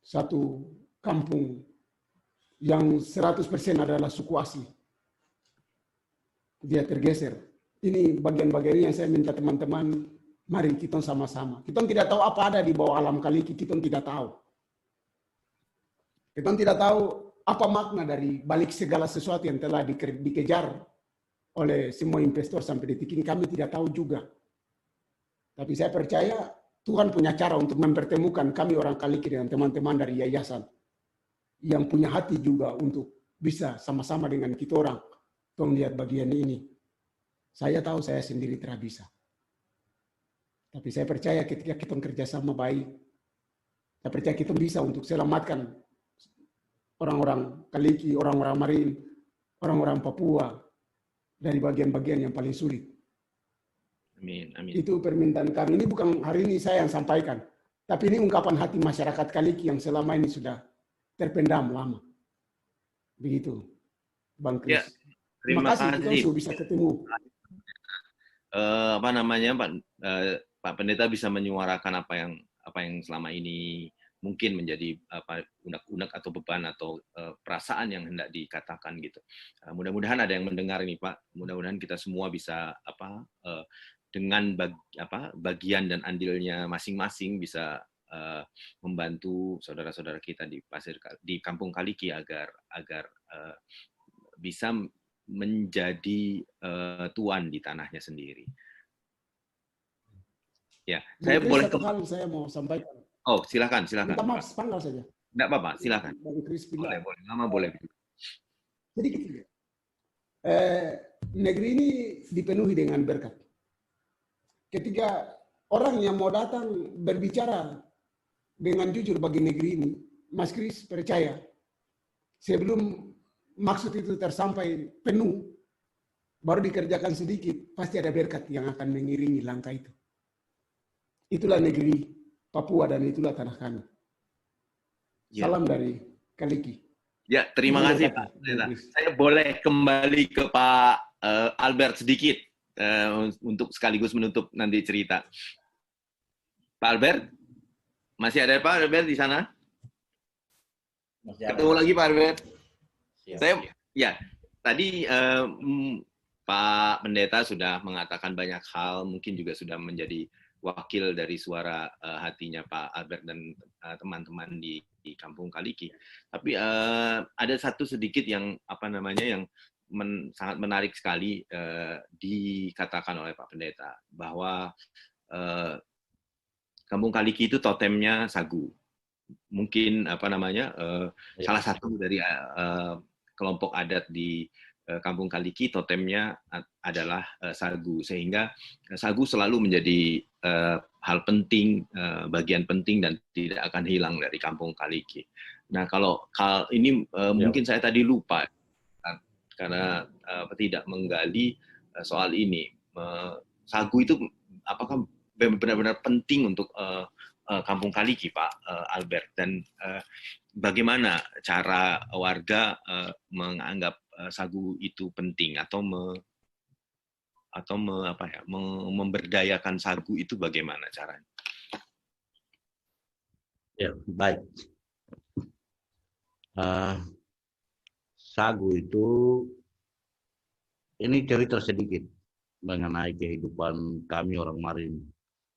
satu kampung yang 100% adalah suku asli, dia tergeser. Ini bagian-bagian yang saya minta teman-teman, mari kita sama-sama. Kita tidak tahu apa ada di bawah alam Kaliki, kita tidak tahu. Kita tidak tahu apa makna dari balik segala sesuatu yang telah dikejar oleh semua investor sampai detik ini. Kami tidak tahu juga. Tapi saya percaya Tuhan punya cara untuk mempertemukan kami orang Kaliki dengan teman-teman dari yayasan yang punya hati juga untuk bisa sama-sama dengan kita orang untuk melihat bagian ini. Saya tahu saya sendiri tidak bisa. Tapi saya percaya ketika kita kerjasama baik, saya percaya kita bisa untuk selamatkan orang-orang Kaliki, orang-orang Marin, orang-orang Papua dari bagian-bagian yang paling sulit. Amin, amin. Itu permintaan kami. Ini bukan hari ini saya yang sampaikan, tapi ini ungkapan hati masyarakat Kaliki yang selama ini sudah terpendam lama. Begitu, Bang Kris. Ya, terima kasih. Kita sudah bisa ketemu. Pak Pendeta bisa menyuarakan apa yang selama ini mungkin menjadi unek-unek atau beban atau perasaan yang hendak dikatakan gitu. Mudah-mudahan ada yang mendengar ini, Pak. Mudah-mudahan kita semua bisa dengan bagian dan andilnya masing-masing bisa membantu saudara-saudara kita di Kampung Kaliki agar bisa menjadi tuan di tanahnya sendiri. Ya, saya boleh saya mau sampaikan. Oh, silakan. Minta maaf, panggal saja. Enggak apa-apa, silakan. Boleh, lama boleh. Jadi negeri ini dipenuhi dengan berkat. Ketika orang yang mau datang berbicara dengan jujur bagi negeri ini, Mas Kris percaya, sebelum maksud itu tersampai penuh, baru dikerjakan sedikit, pasti ada berkat yang akan mengiringi langkah itu. Itulah negeri Papua dan itulah tanah kami. Ya. Salam dari Kaliki. Ya, terima kasih Pak. Saya boleh kembali ke Pak Albert sedikit untuk sekaligus menutup nanti cerita. Pak Albert, masih ada Pak Albert di sana? Ketemu lagi Pak Albert. Siap. Saya ya tadi Pak Pendeta sudah mengatakan banyak hal, mungkin juga sudah menjadi wakil dari suara hatinya Pak Albert dan teman-teman di Kampung Kaliki. Tapi ada satu sedikit yang yang sangat menarik sekali dikatakan oleh Pak Pendeta bahwa Kampung Kaliki itu totemnya sagu. Mungkin salah satu dari kelompok adat di Kampung Kaliki totemnya adalah sagu, sehingga sagu selalu menjadi hal penting, bagian penting dan tidak akan hilang dari Kampung Kaliki. Nah, kalau ini mungkin saya tadi lupa karena tidak menggali soal ini. Sagu itu apakah benar-benar penting untuk Kampung Kaliki, Pak Albert, dan bagaimana cara warga menganggap sagu itu penting atau memberdayakan sagu itu bagaimana caranya? Ya, baik. Sagu itu, ini cerita sedikit mengenai kehidupan kami orang Marin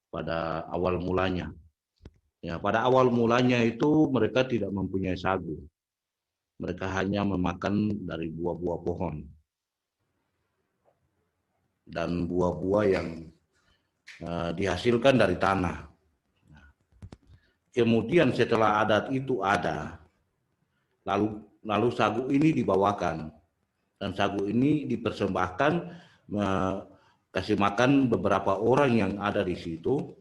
pada awal mulanya. Ya, pada awal mulanya itu mereka tidak mempunyai sagu. Mereka hanya memakan dari buah-buah pohon. Dan buah-buah yang dihasilkan dari tanah. Kemudian setelah adat itu ada, Lalu sagu ini dibawakan, dan sagu ini dipersembahkan, kasih makan beberapa orang yang ada di situ.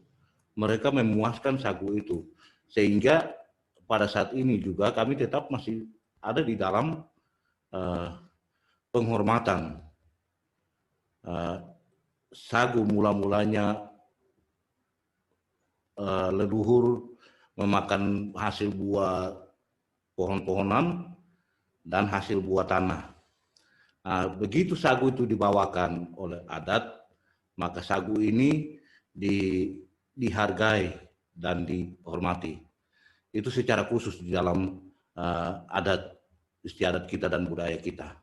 Mereka memuaskan sagu itu, sehingga pada saat ini juga kami tetap masih ada di dalam penghormatan. Sagu mula-mulanya leluhur memakan hasil buah pohon-pohonan dan hasil buah tanah. Begitu sagu itu dibawakan oleh adat, maka sagu ini dihargai dan dihormati. Itu secara khusus di dalam adat istiadat kita dan budaya kita.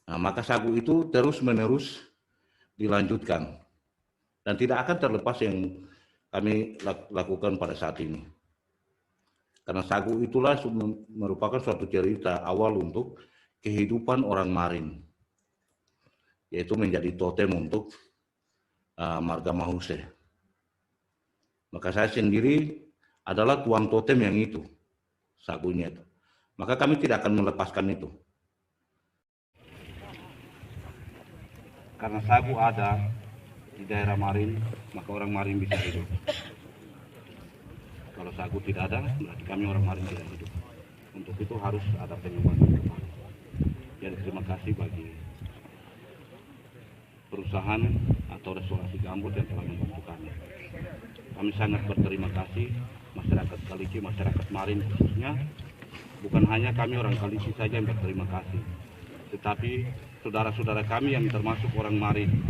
Maka sagu itu terus-menerus dilanjutkan dan tidak akan terlepas yang kami lakukan pada saat ini. Karena sagu itulah merupakan suatu cerita awal untuk kehidupan orang Marin, yaitu menjadi totem untuk marga Mahuse. Maka saya sendiri adalah tuan totem yang itu, sagunya itu. Maka kami tidak akan melepaskan itu. Karena sagu ada di daerah Marin, maka orang Marin bisa hidup. Kalau sagu tidak ada, berarti kami orang Marin tidak hidup. Untuk itu harus ada pengembangan. Jadi terima kasih bagi perusahaan atau restorasi gambut yang telah membantu kami. Kami sangat berterima kasih masyarakat Kalichi, masyarakat Marin khususnya. Bukan hanya kami orang Kalichi saja yang berterima kasih, tetapi saudara-saudara kami yang termasuk orang Marin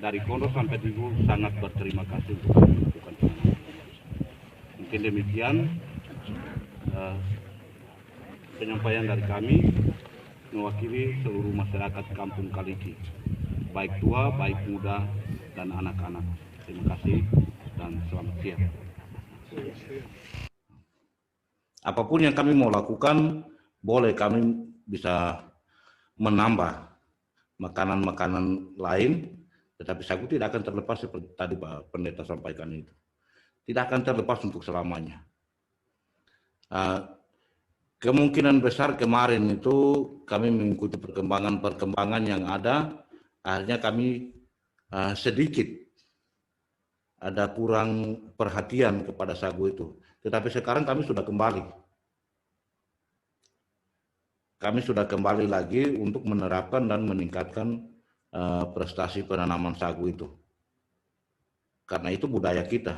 dari Kondo sampai Digu sangat berterima kasih untuk kami melakukan penanganan. Mungkin demikian penyampaian dari kami mewakili seluruh masyarakat Kampung Kalichi, baik tua, baik muda, dan anak-anak. Terima kasih dan selamat siang. Apapun yang kami mau lakukan, boleh kami bisa menambah makanan-makanan lain, tetapi sagu tidak akan terlepas seperti tadi Pak Pendeta sampaikan itu. Tidak akan terlepas untuk selamanya. Kemungkinan besar kemarin itu kami mengikuti perkembangan yang ada, akhirnya kami sedikit ada kurang perhatian kepada sagu itu. Tetapi sekarang kami sudah kembali. Kami sudah kembali lagi untuk menerapkan dan meningkatkan prestasi penanaman sagu itu. Karena itu budaya kita.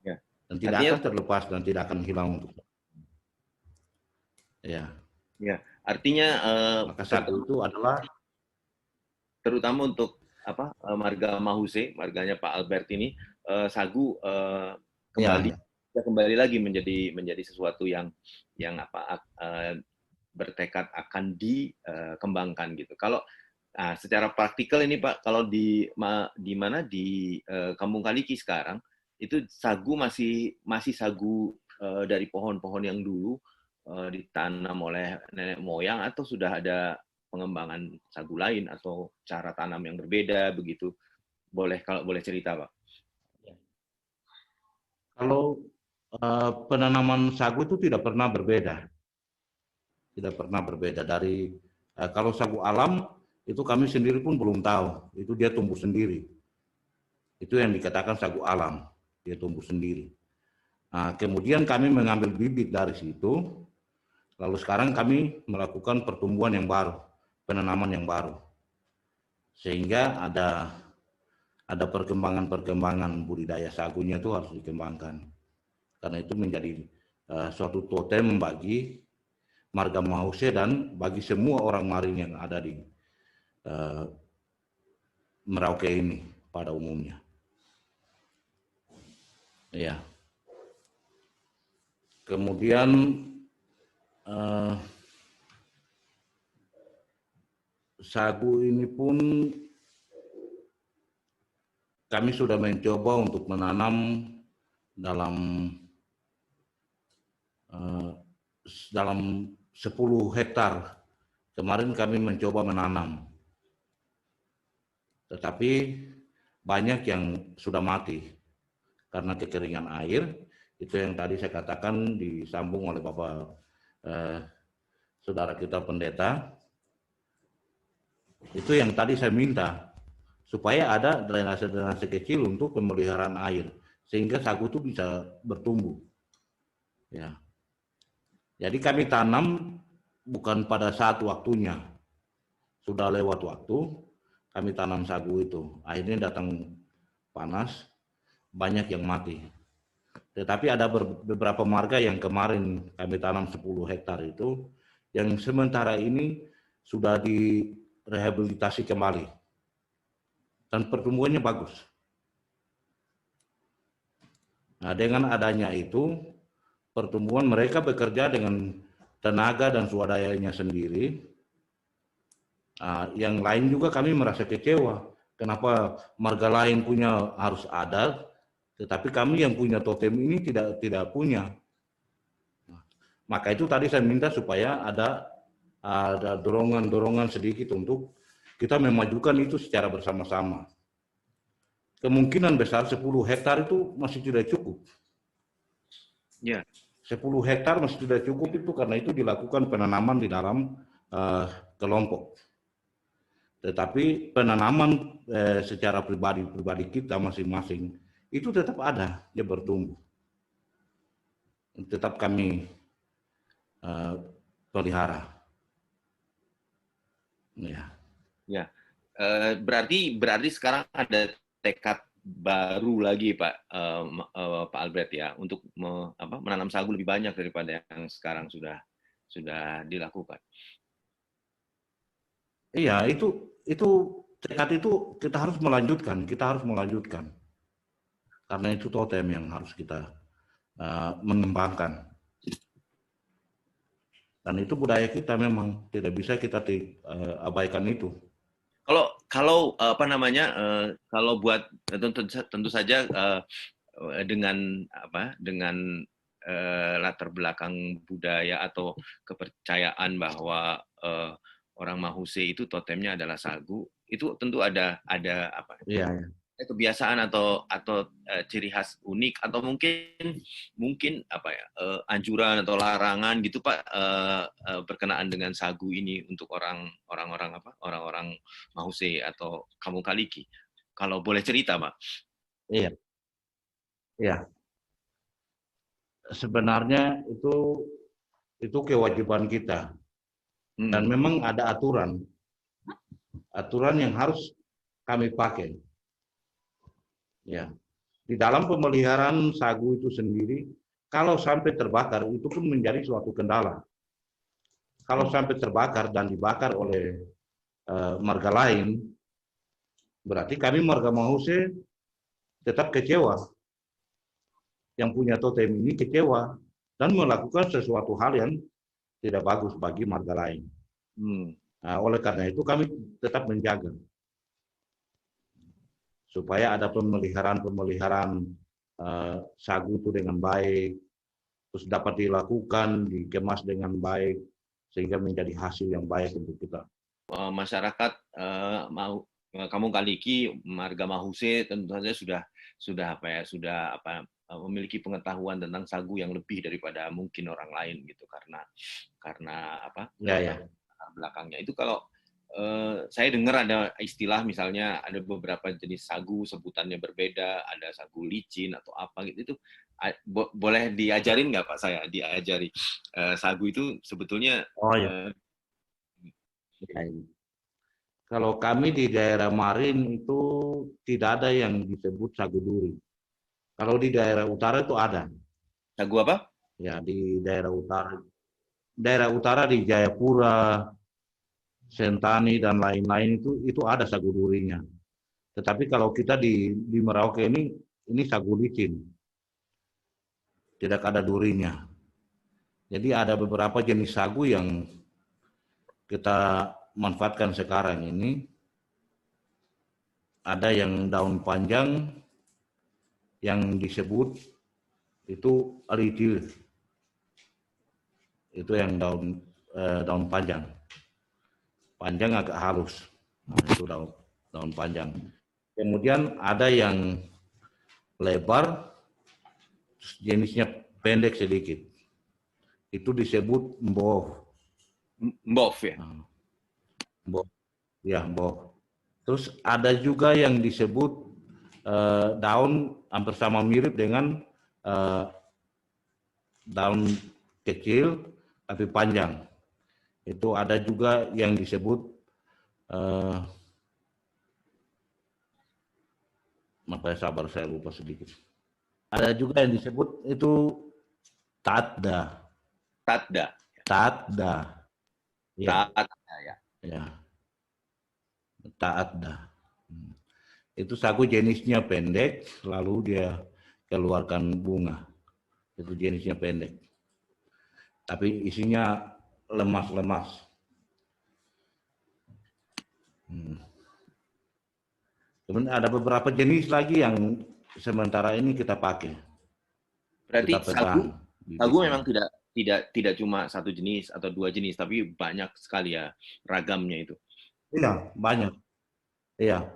Ya. Dan tidak akan terlepas dan tidak akan hilang untuk. Ya. Ya, artinya maka sagu itu adalah terutama untuk marga Mahuse, marganya Pak Albert ini, sagu kembali lagi menjadi sesuatu yang bertekad akan dikembangkan gitu. Kalau secara praktikal ini Pak, kalau di Kampung Kalichi sekarang itu sagu masih sagu dari pohon-pohon yang dulu ditanam oleh nenek moyang, atau sudah ada pengembangan sagu lain atau cara tanam yang berbeda begitu? Kalau boleh cerita Pak. Kalau penanaman sagu itu tidak pernah berbeda. Tidak pernah berbeda dari kalau sagu alam itu kami sendiri pun belum tahu, itu dia tumbuh sendiri. Itu yang dikatakan sagu alam, dia tumbuh sendiri. Kemudian kami mengambil bibit dari situ, lalu sekarang kami melakukan pertumbuhan yang baru, penanaman yang baru. Sehingga ada perkembangan budidaya sagunya itu harus dikembangkan. Karena itu menjadi suatu totem bagi marga Mahuse dan bagi semua orang Marin yang ada di Merauke ini pada umumnya. Ya. Kemudian sagu ini pun kami sudah mencoba untuk menanam dalam 10 hektar. Kemarin kami mencoba menanam. Tetapi banyak yang sudah mati karena kekeringan air. Itu yang tadi saya katakan disambung oleh Bapak saudara kita pendeta, itu yang tadi saya minta, supaya ada drainase-drainase kecil untuk pemeliharaan air, sehingga sagu itu bisa bertumbuh. Ya. Jadi kami tanam bukan pada saat waktunya, sudah lewat waktu, kami tanam sagu itu. Akhirnya datang panas, banyak yang mati. Tetapi ada beberapa marga yang kemarin kami tanam 10 hektar itu, yang sementara ini sudah direhabilitasi kembali. Dan pertumbuhannya bagus. Nah, dengan adanya itu, pertumbuhan mereka bekerja dengan tenaga dan swadayanya sendiri. Yang lain juga kami merasa kecewa. Kenapa marga lain punya harus ada, tetapi kami yang punya totem ini tidak punya. Maka itu tadi saya minta supaya ada dorongan-dorongan sedikit untuk kita memajukan itu secara bersama-sama. Kemungkinan besar 10 hektar itu masih tidak cukup. Ya. 10 hektar masih tidak cukup itu karena itu dilakukan penanaman di dalam kelompok. Tetapi penanaman secara pribadi kita masing-masing itu tetap ada, dia bertumbuh. Tetap kami pelihara. Ya. Ya. Berarti sekarang ada tekad baru lagi Pak Albert ya untuk menanam sagu lebih banyak daripada yang sekarang sudah dilakukan. Iya, itu tekad itu kita harus melanjutkan. Karena itu totem yang harus kita mengembangkan. Dan itu budaya kita memang tidak bisa kita abaikan itu. Kalau kalau buat tentu saja dengan latar belakang budaya atau kepercayaan bahwa orang Mahuse itu totemnya adalah sagu, itu tentu ada apa? Iya. Kebiasaan atau ciri khas unik atau mungkin apa ya, anjuran atau larangan gitu Pak berkenaan dengan sagu ini untuk orang-orang Mahuse atau Kampung Kaliki. Kalau boleh cerita, Pak. Iya. Sebenarnya itu kewajiban kita. Dan memang ada aturan yang harus kami pakai. Ya, di dalam pemeliharaan sagu itu sendiri, kalau sampai terbakar itu pun menjadi suatu kendala. Kalau sampai terbakar dan dibakar oleh marga lain, berarti kami marga Mahuse tetap kecewa. Yang punya totem ini kecewa dan melakukan sesuatu hal yang tidak bagus bagi marga lain. Nah, oleh karena itu kami tetap menjaga supaya ada pemeliharaan sagu itu dengan baik, terus dapat dilakukan, dikemas dengan baik, sehingga menjadi hasil yang baik untuk kita. Masyarakat Kampung Kaliki, marga Mahuse tentu saja sudah memiliki pengetahuan tentang sagu yang lebih daripada mungkin orang lain gitu karena apa? Ya. Belakangnya itu kalau saya dengar ada istilah misalnya ada beberapa jenis sagu sebutannya berbeda, ada sagu licin atau apa gitu, itu boleh diajarin nggak Pak saya diajari sagu itu sebetulnya? Kalau kami di daerah Marin itu tidak ada yang disebut sagu duri. Kalau di daerah utara itu ada. Sagu apa? Ya, di daerah utara. Daerah utara di Jayapura, Sentani dan lain-lain itu ada sagu durinya. Tetapi kalau kita di Merauke ini sagu licin. Tidak ada durinya. Jadi ada beberapa jenis sagu yang kita manfaatkan sekarang ini. Ada yang daun panjang yang disebut itu aritil. Itu yang daun panjang. Panjang agak halus. Nah, itu daun panjang. Kemudian ada yang lebar, jenisnya pendek sedikit. itu disebut mbov. Mbov ya. Mbov. Ya, mbov. Terus ada juga yang disebut daun hampir sama mirip dengan daun kecil tapi panjang. Itu ada juga yang disebut sabar saya lupa sedikit. Ada juga yang disebut itu tadda. Tadda. Tadda. Ya. Tadda ya. Ya. Tadda. Itu sagu jenisnya pendek, lalu dia keluarkan bunga. Itu jenisnya pendek. Tapi isinya lemas-lemas. Kemudian ada beberapa jenis lagi yang sementara ini kita pakai. Berarti kita sagu memang tidak cuma satu jenis atau dua jenis, tapi banyak sekali ya ragamnya itu. Iya, banyak. Iya.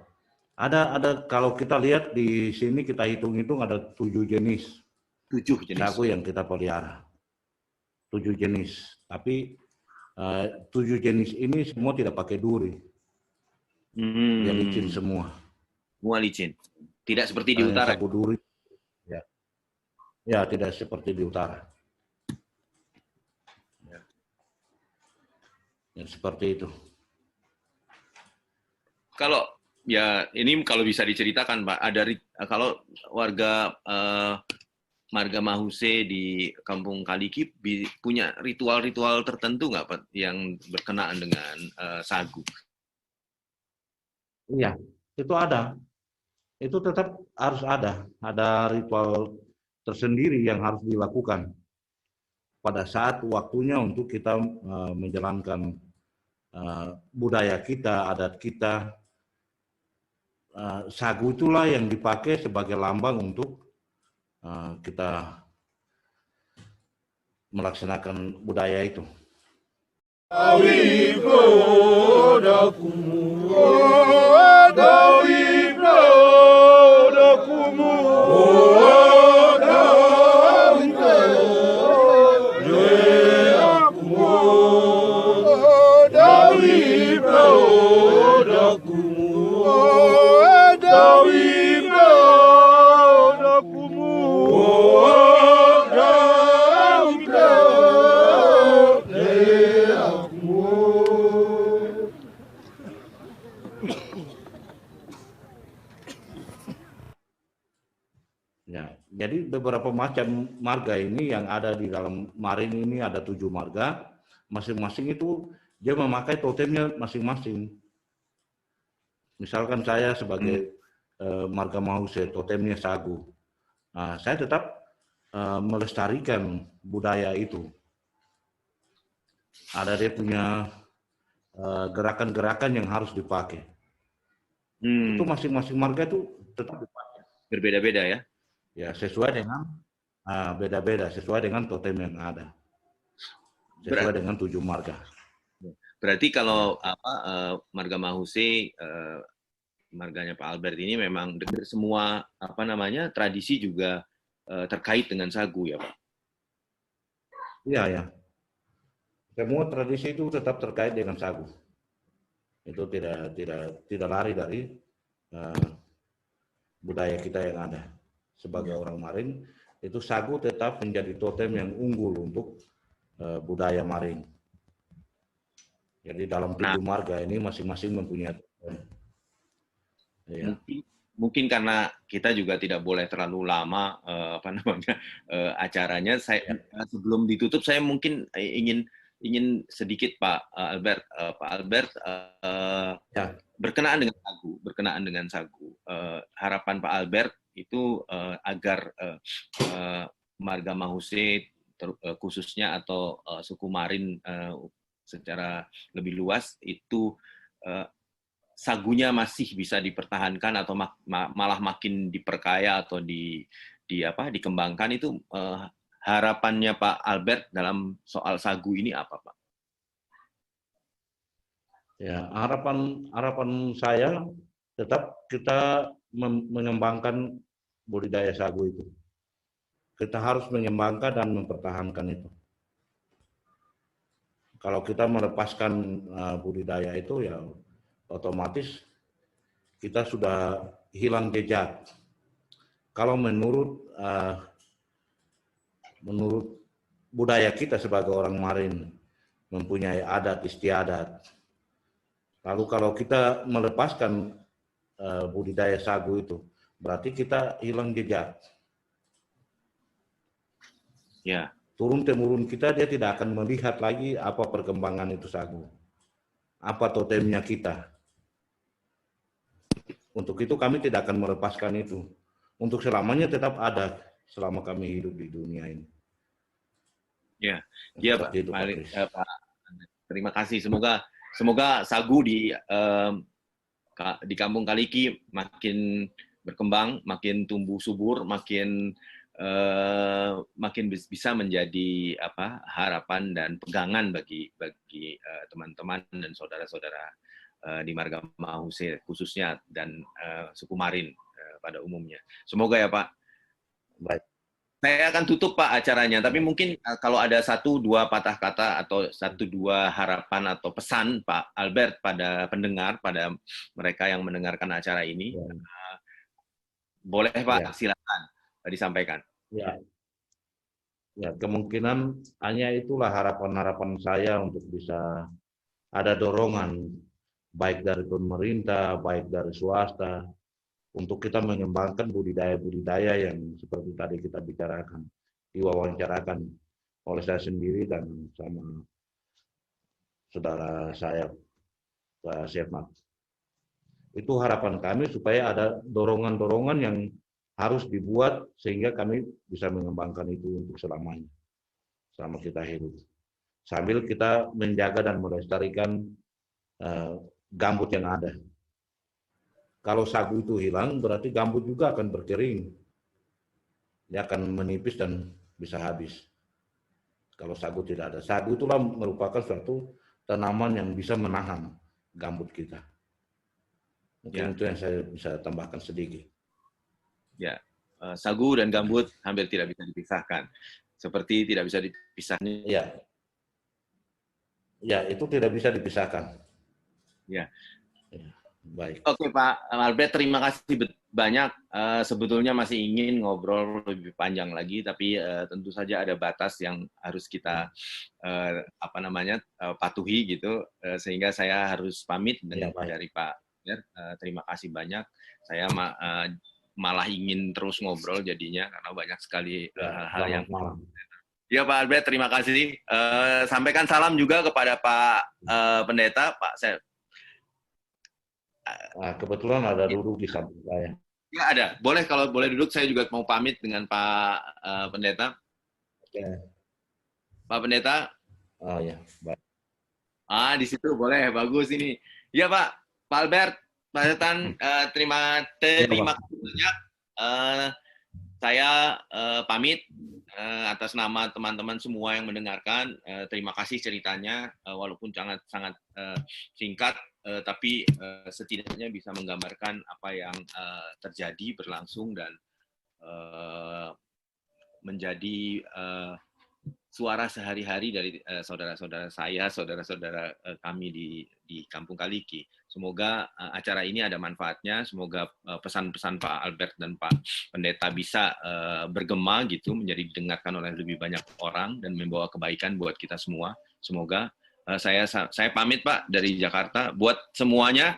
Ada kalau kita lihat di sini kita hitung-hitung ada 7 jenis. 7 jenis sagu yang kita pelihara. 7 jenis. Tapi 7 jenis ini semua tidak pakai duri. Dia licin semua. Semua licin. Tidak seperti di utara. Sagu duri. Ya. Ya, tidak seperti di utara. Ya, seperti itu. Kalau ya ini kalau bisa diceritakan Pak, ada kalau warga Marga Mahuse di Kampung Kaliki punya ritual-ritual tertentu nggak Pak yang berkenaan dengan sagu? Iya, itu ada. Itu tetap harus ada. Ada ritual tersendiri yang harus dilakukan pada saat waktunya untuk kita menjalankan budaya kita, adat kita. Sagu itulah yang dipakai sebagai lambang untuk kita melaksanakan budaya itu. Ya, jadi beberapa macam marga ini yang ada di dalam Marin ini ada 7 marga, masing-masing itu dia memakai totemnya masing-masing. Misalkan saya sebagai Marga Mahuse, totemnya sagu. Nah, saya tetap melestarikan budaya itu. Ada dia punya gerakan-gerakan yang harus dipakai. Itu masing-masing marga itu tetap dipakai. Berbeda-beda ya? Ya, sesuai dengan beda-beda, sesuai dengan totem yang ada. Sesuai dengan 7 marga. Berarti kalau Marga Mahuse, marganya Pak Albert ini memang dari semua tradisi juga terkait dengan sagu ya Pak? Iya ya. Semua tradisi itu tetap terkait dengan sagu. Itu tidak lari dari budaya kita yang ada. Sebagai orang Marin, itu sagu tetap menjadi totem yang unggul untuk budaya Marin. Jadi dalam 7 marga ini masing-masing mempunyai totem. Ya. Mungkin karena kita juga tidak boleh terlalu lama acaranya. Sebelum ditutup saya mungkin ingin sedikit Pak Albert berkenaan dengan sagu. Harapan Pak Albert itu agar Marga Mahuse khususnya atau suku Marin secara lebih luas itu sagunya masih bisa dipertahankan atau malah makin diperkaya atau dikembangkan. Itu harapannya Pak Albert dalam soal sagu ini apa Pak? Ya, harapan saya tetap kita mengembangkan budidaya sagu itu. Kita harus mengembangkan dan mempertahankan itu. Kalau kita melepaskan budidaya itu ya otomatis kita sudah hilang jejak. Kalau menurut budaya kita sebagai orang Marin mempunyai adat istiadat. Lalu kalau kita melepaskan budidaya sagu itu, berarti kita hilang jejak. Ya. Turun-temurun kita dia tidak akan melihat lagi apa perkembangan itu sagu. Apa totemnya kita. Untuk itu kami tidak akan melepaskan itu. Untuk selamanya tetap ada selama kami hidup di dunia ini. Ya, ya Pak. Itu, Pak. Terima kasih. Semoga sagu di Kampung Kaliki makin berkembang, makin tumbuh subur, makin bisa menjadi harapan dan pegangan bagi teman-teman dan saudara-saudara di Marga Mahuse khususnya dan suku Marin pada umumnya. Semoga ya Pak. Baik. Saya akan tutup Pak acaranya, tapi mungkin kalau ada 1-2 patah kata atau 1-2 harapan atau pesan Pak Albert pada pendengar, pada mereka yang mendengarkan acara ini, ya. Boleh Pak, ya. Silakan disampaikan. Ya, kemungkinan hanya itulah harapan-harapan saya untuk bisa ada dorongan baik dari pemerintah, baik dari swasta, untuk kita mengembangkan budidaya-budidaya yang seperti tadi kita bicarakan, diwawancarakan oleh saya sendiri dan sama saudara saya, Pak Syedmat. Itu harapan kami supaya ada dorongan-dorongan yang harus dibuat sehingga kami bisa mengembangkan itu untuk selamanya, selama kita hidup. Sambil kita menjaga dan melestarikan gambut yang ada. Kalau sagu itu hilang, berarti gambut juga akan berkering. Dia akan menipis dan bisa habis. Kalau sagu tidak ada. Sagu itulah merupakan suatu tanaman yang bisa menahan gambut kita. Mungkin itu yang saya bisa tambahkan sedikit. Ya, sagu dan gambut hampir tidak bisa dipisahkan. Seperti tidak bisa dipisahkan. Ya, itu tidak bisa dipisahkan. Ya. Baik. Oke Pak Albert, terima kasih banyak. Sebetulnya masih ingin ngobrol lebih panjang lagi, tapi tentu saja ada batas yang harus kita patuhi gitu, sehingga saya harus pamit dari Pak Albert. Terima kasih banyak. Saya malah ingin terus ngobrol jadinya karena banyak sekali hal yang. Ya Pak Albert, terima kasih. Sampaikan salam juga kepada Pak Pendeta, Pak. Kebetulan ada duduk di samping saya. Ya ada. Boleh, kalau boleh duduk, saya juga mau pamit dengan Pak Pendeta. Oke. Pak Pendeta. Oh ya, baik. Di situ boleh, bagus ini. Ya Pak Albert, Pak Setan, terima kasih banyak. Saya pamit atas nama teman-teman semua yang mendengarkan. Terima kasih ceritanya, walaupun sangat singkat. Tapi setidaknya bisa menggambarkan apa yang terjadi, berlangsung, dan menjadi suara sehari-hari dari saudara-saudara saya, saudara-saudara kami di Kampung Kaliki. Semoga acara ini ada manfaatnya, semoga pesan-pesan Pak Albert dan Pak Pendeta bisa bergema gitu, menjadi didengarkan oleh lebih banyak orang dan membawa kebaikan buat kita semua. Semoga. Saya pamit Pak dari Jakarta. Buat semuanya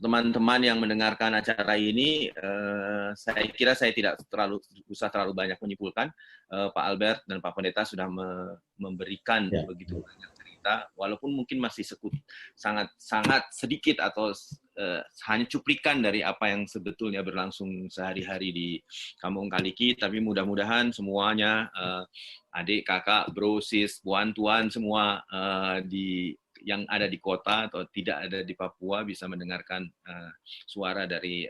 teman-teman yang mendengarkan acara ini, saya kira saya tidak usah terlalu banyak menyimpulkan. Pak Albert dan Pak Pendeta sudah memberikan begitu banyak cerita, walaupun mungkin masih sangat sedikit atau hanya cuplikan dari apa yang sebetulnya berlangsung sehari-hari di Kampung Kaliki, tapi mudah-mudahan semuanya adik, kakak, bro, sis, puan, tuan, semua yang ada di kota atau tidak ada di Papua bisa mendengarkan suara dari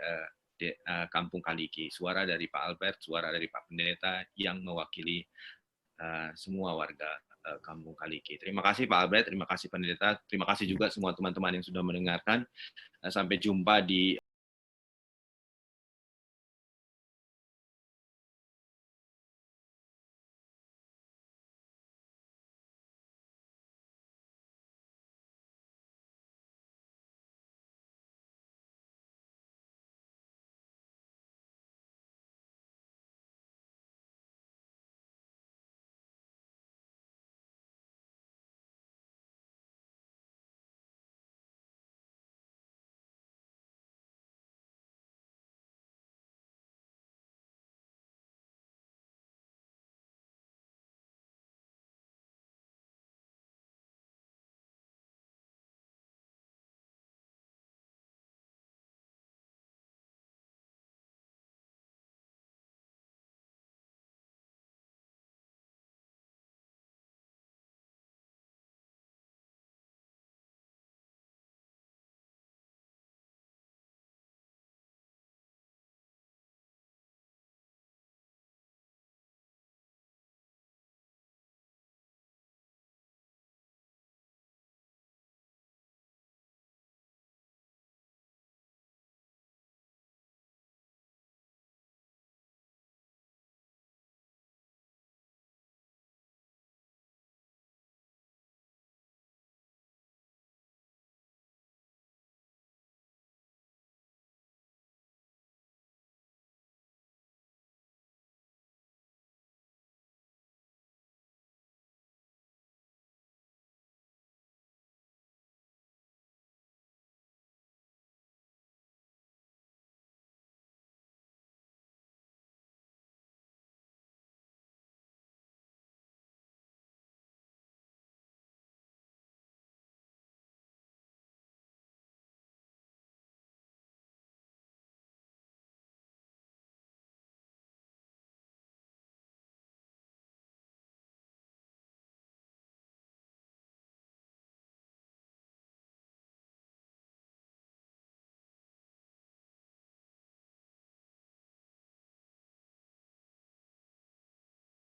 Kampung Kaliki, suara dari Pak Albert, suara dari Pak Pendeta yang mewakili semua warga Kampung Kaliki. Terima kasih Pak Albert, terima kasih Pendeta, terima kasih juga semua teman-teman yang sudah mendengarkan. Sampai jumpa di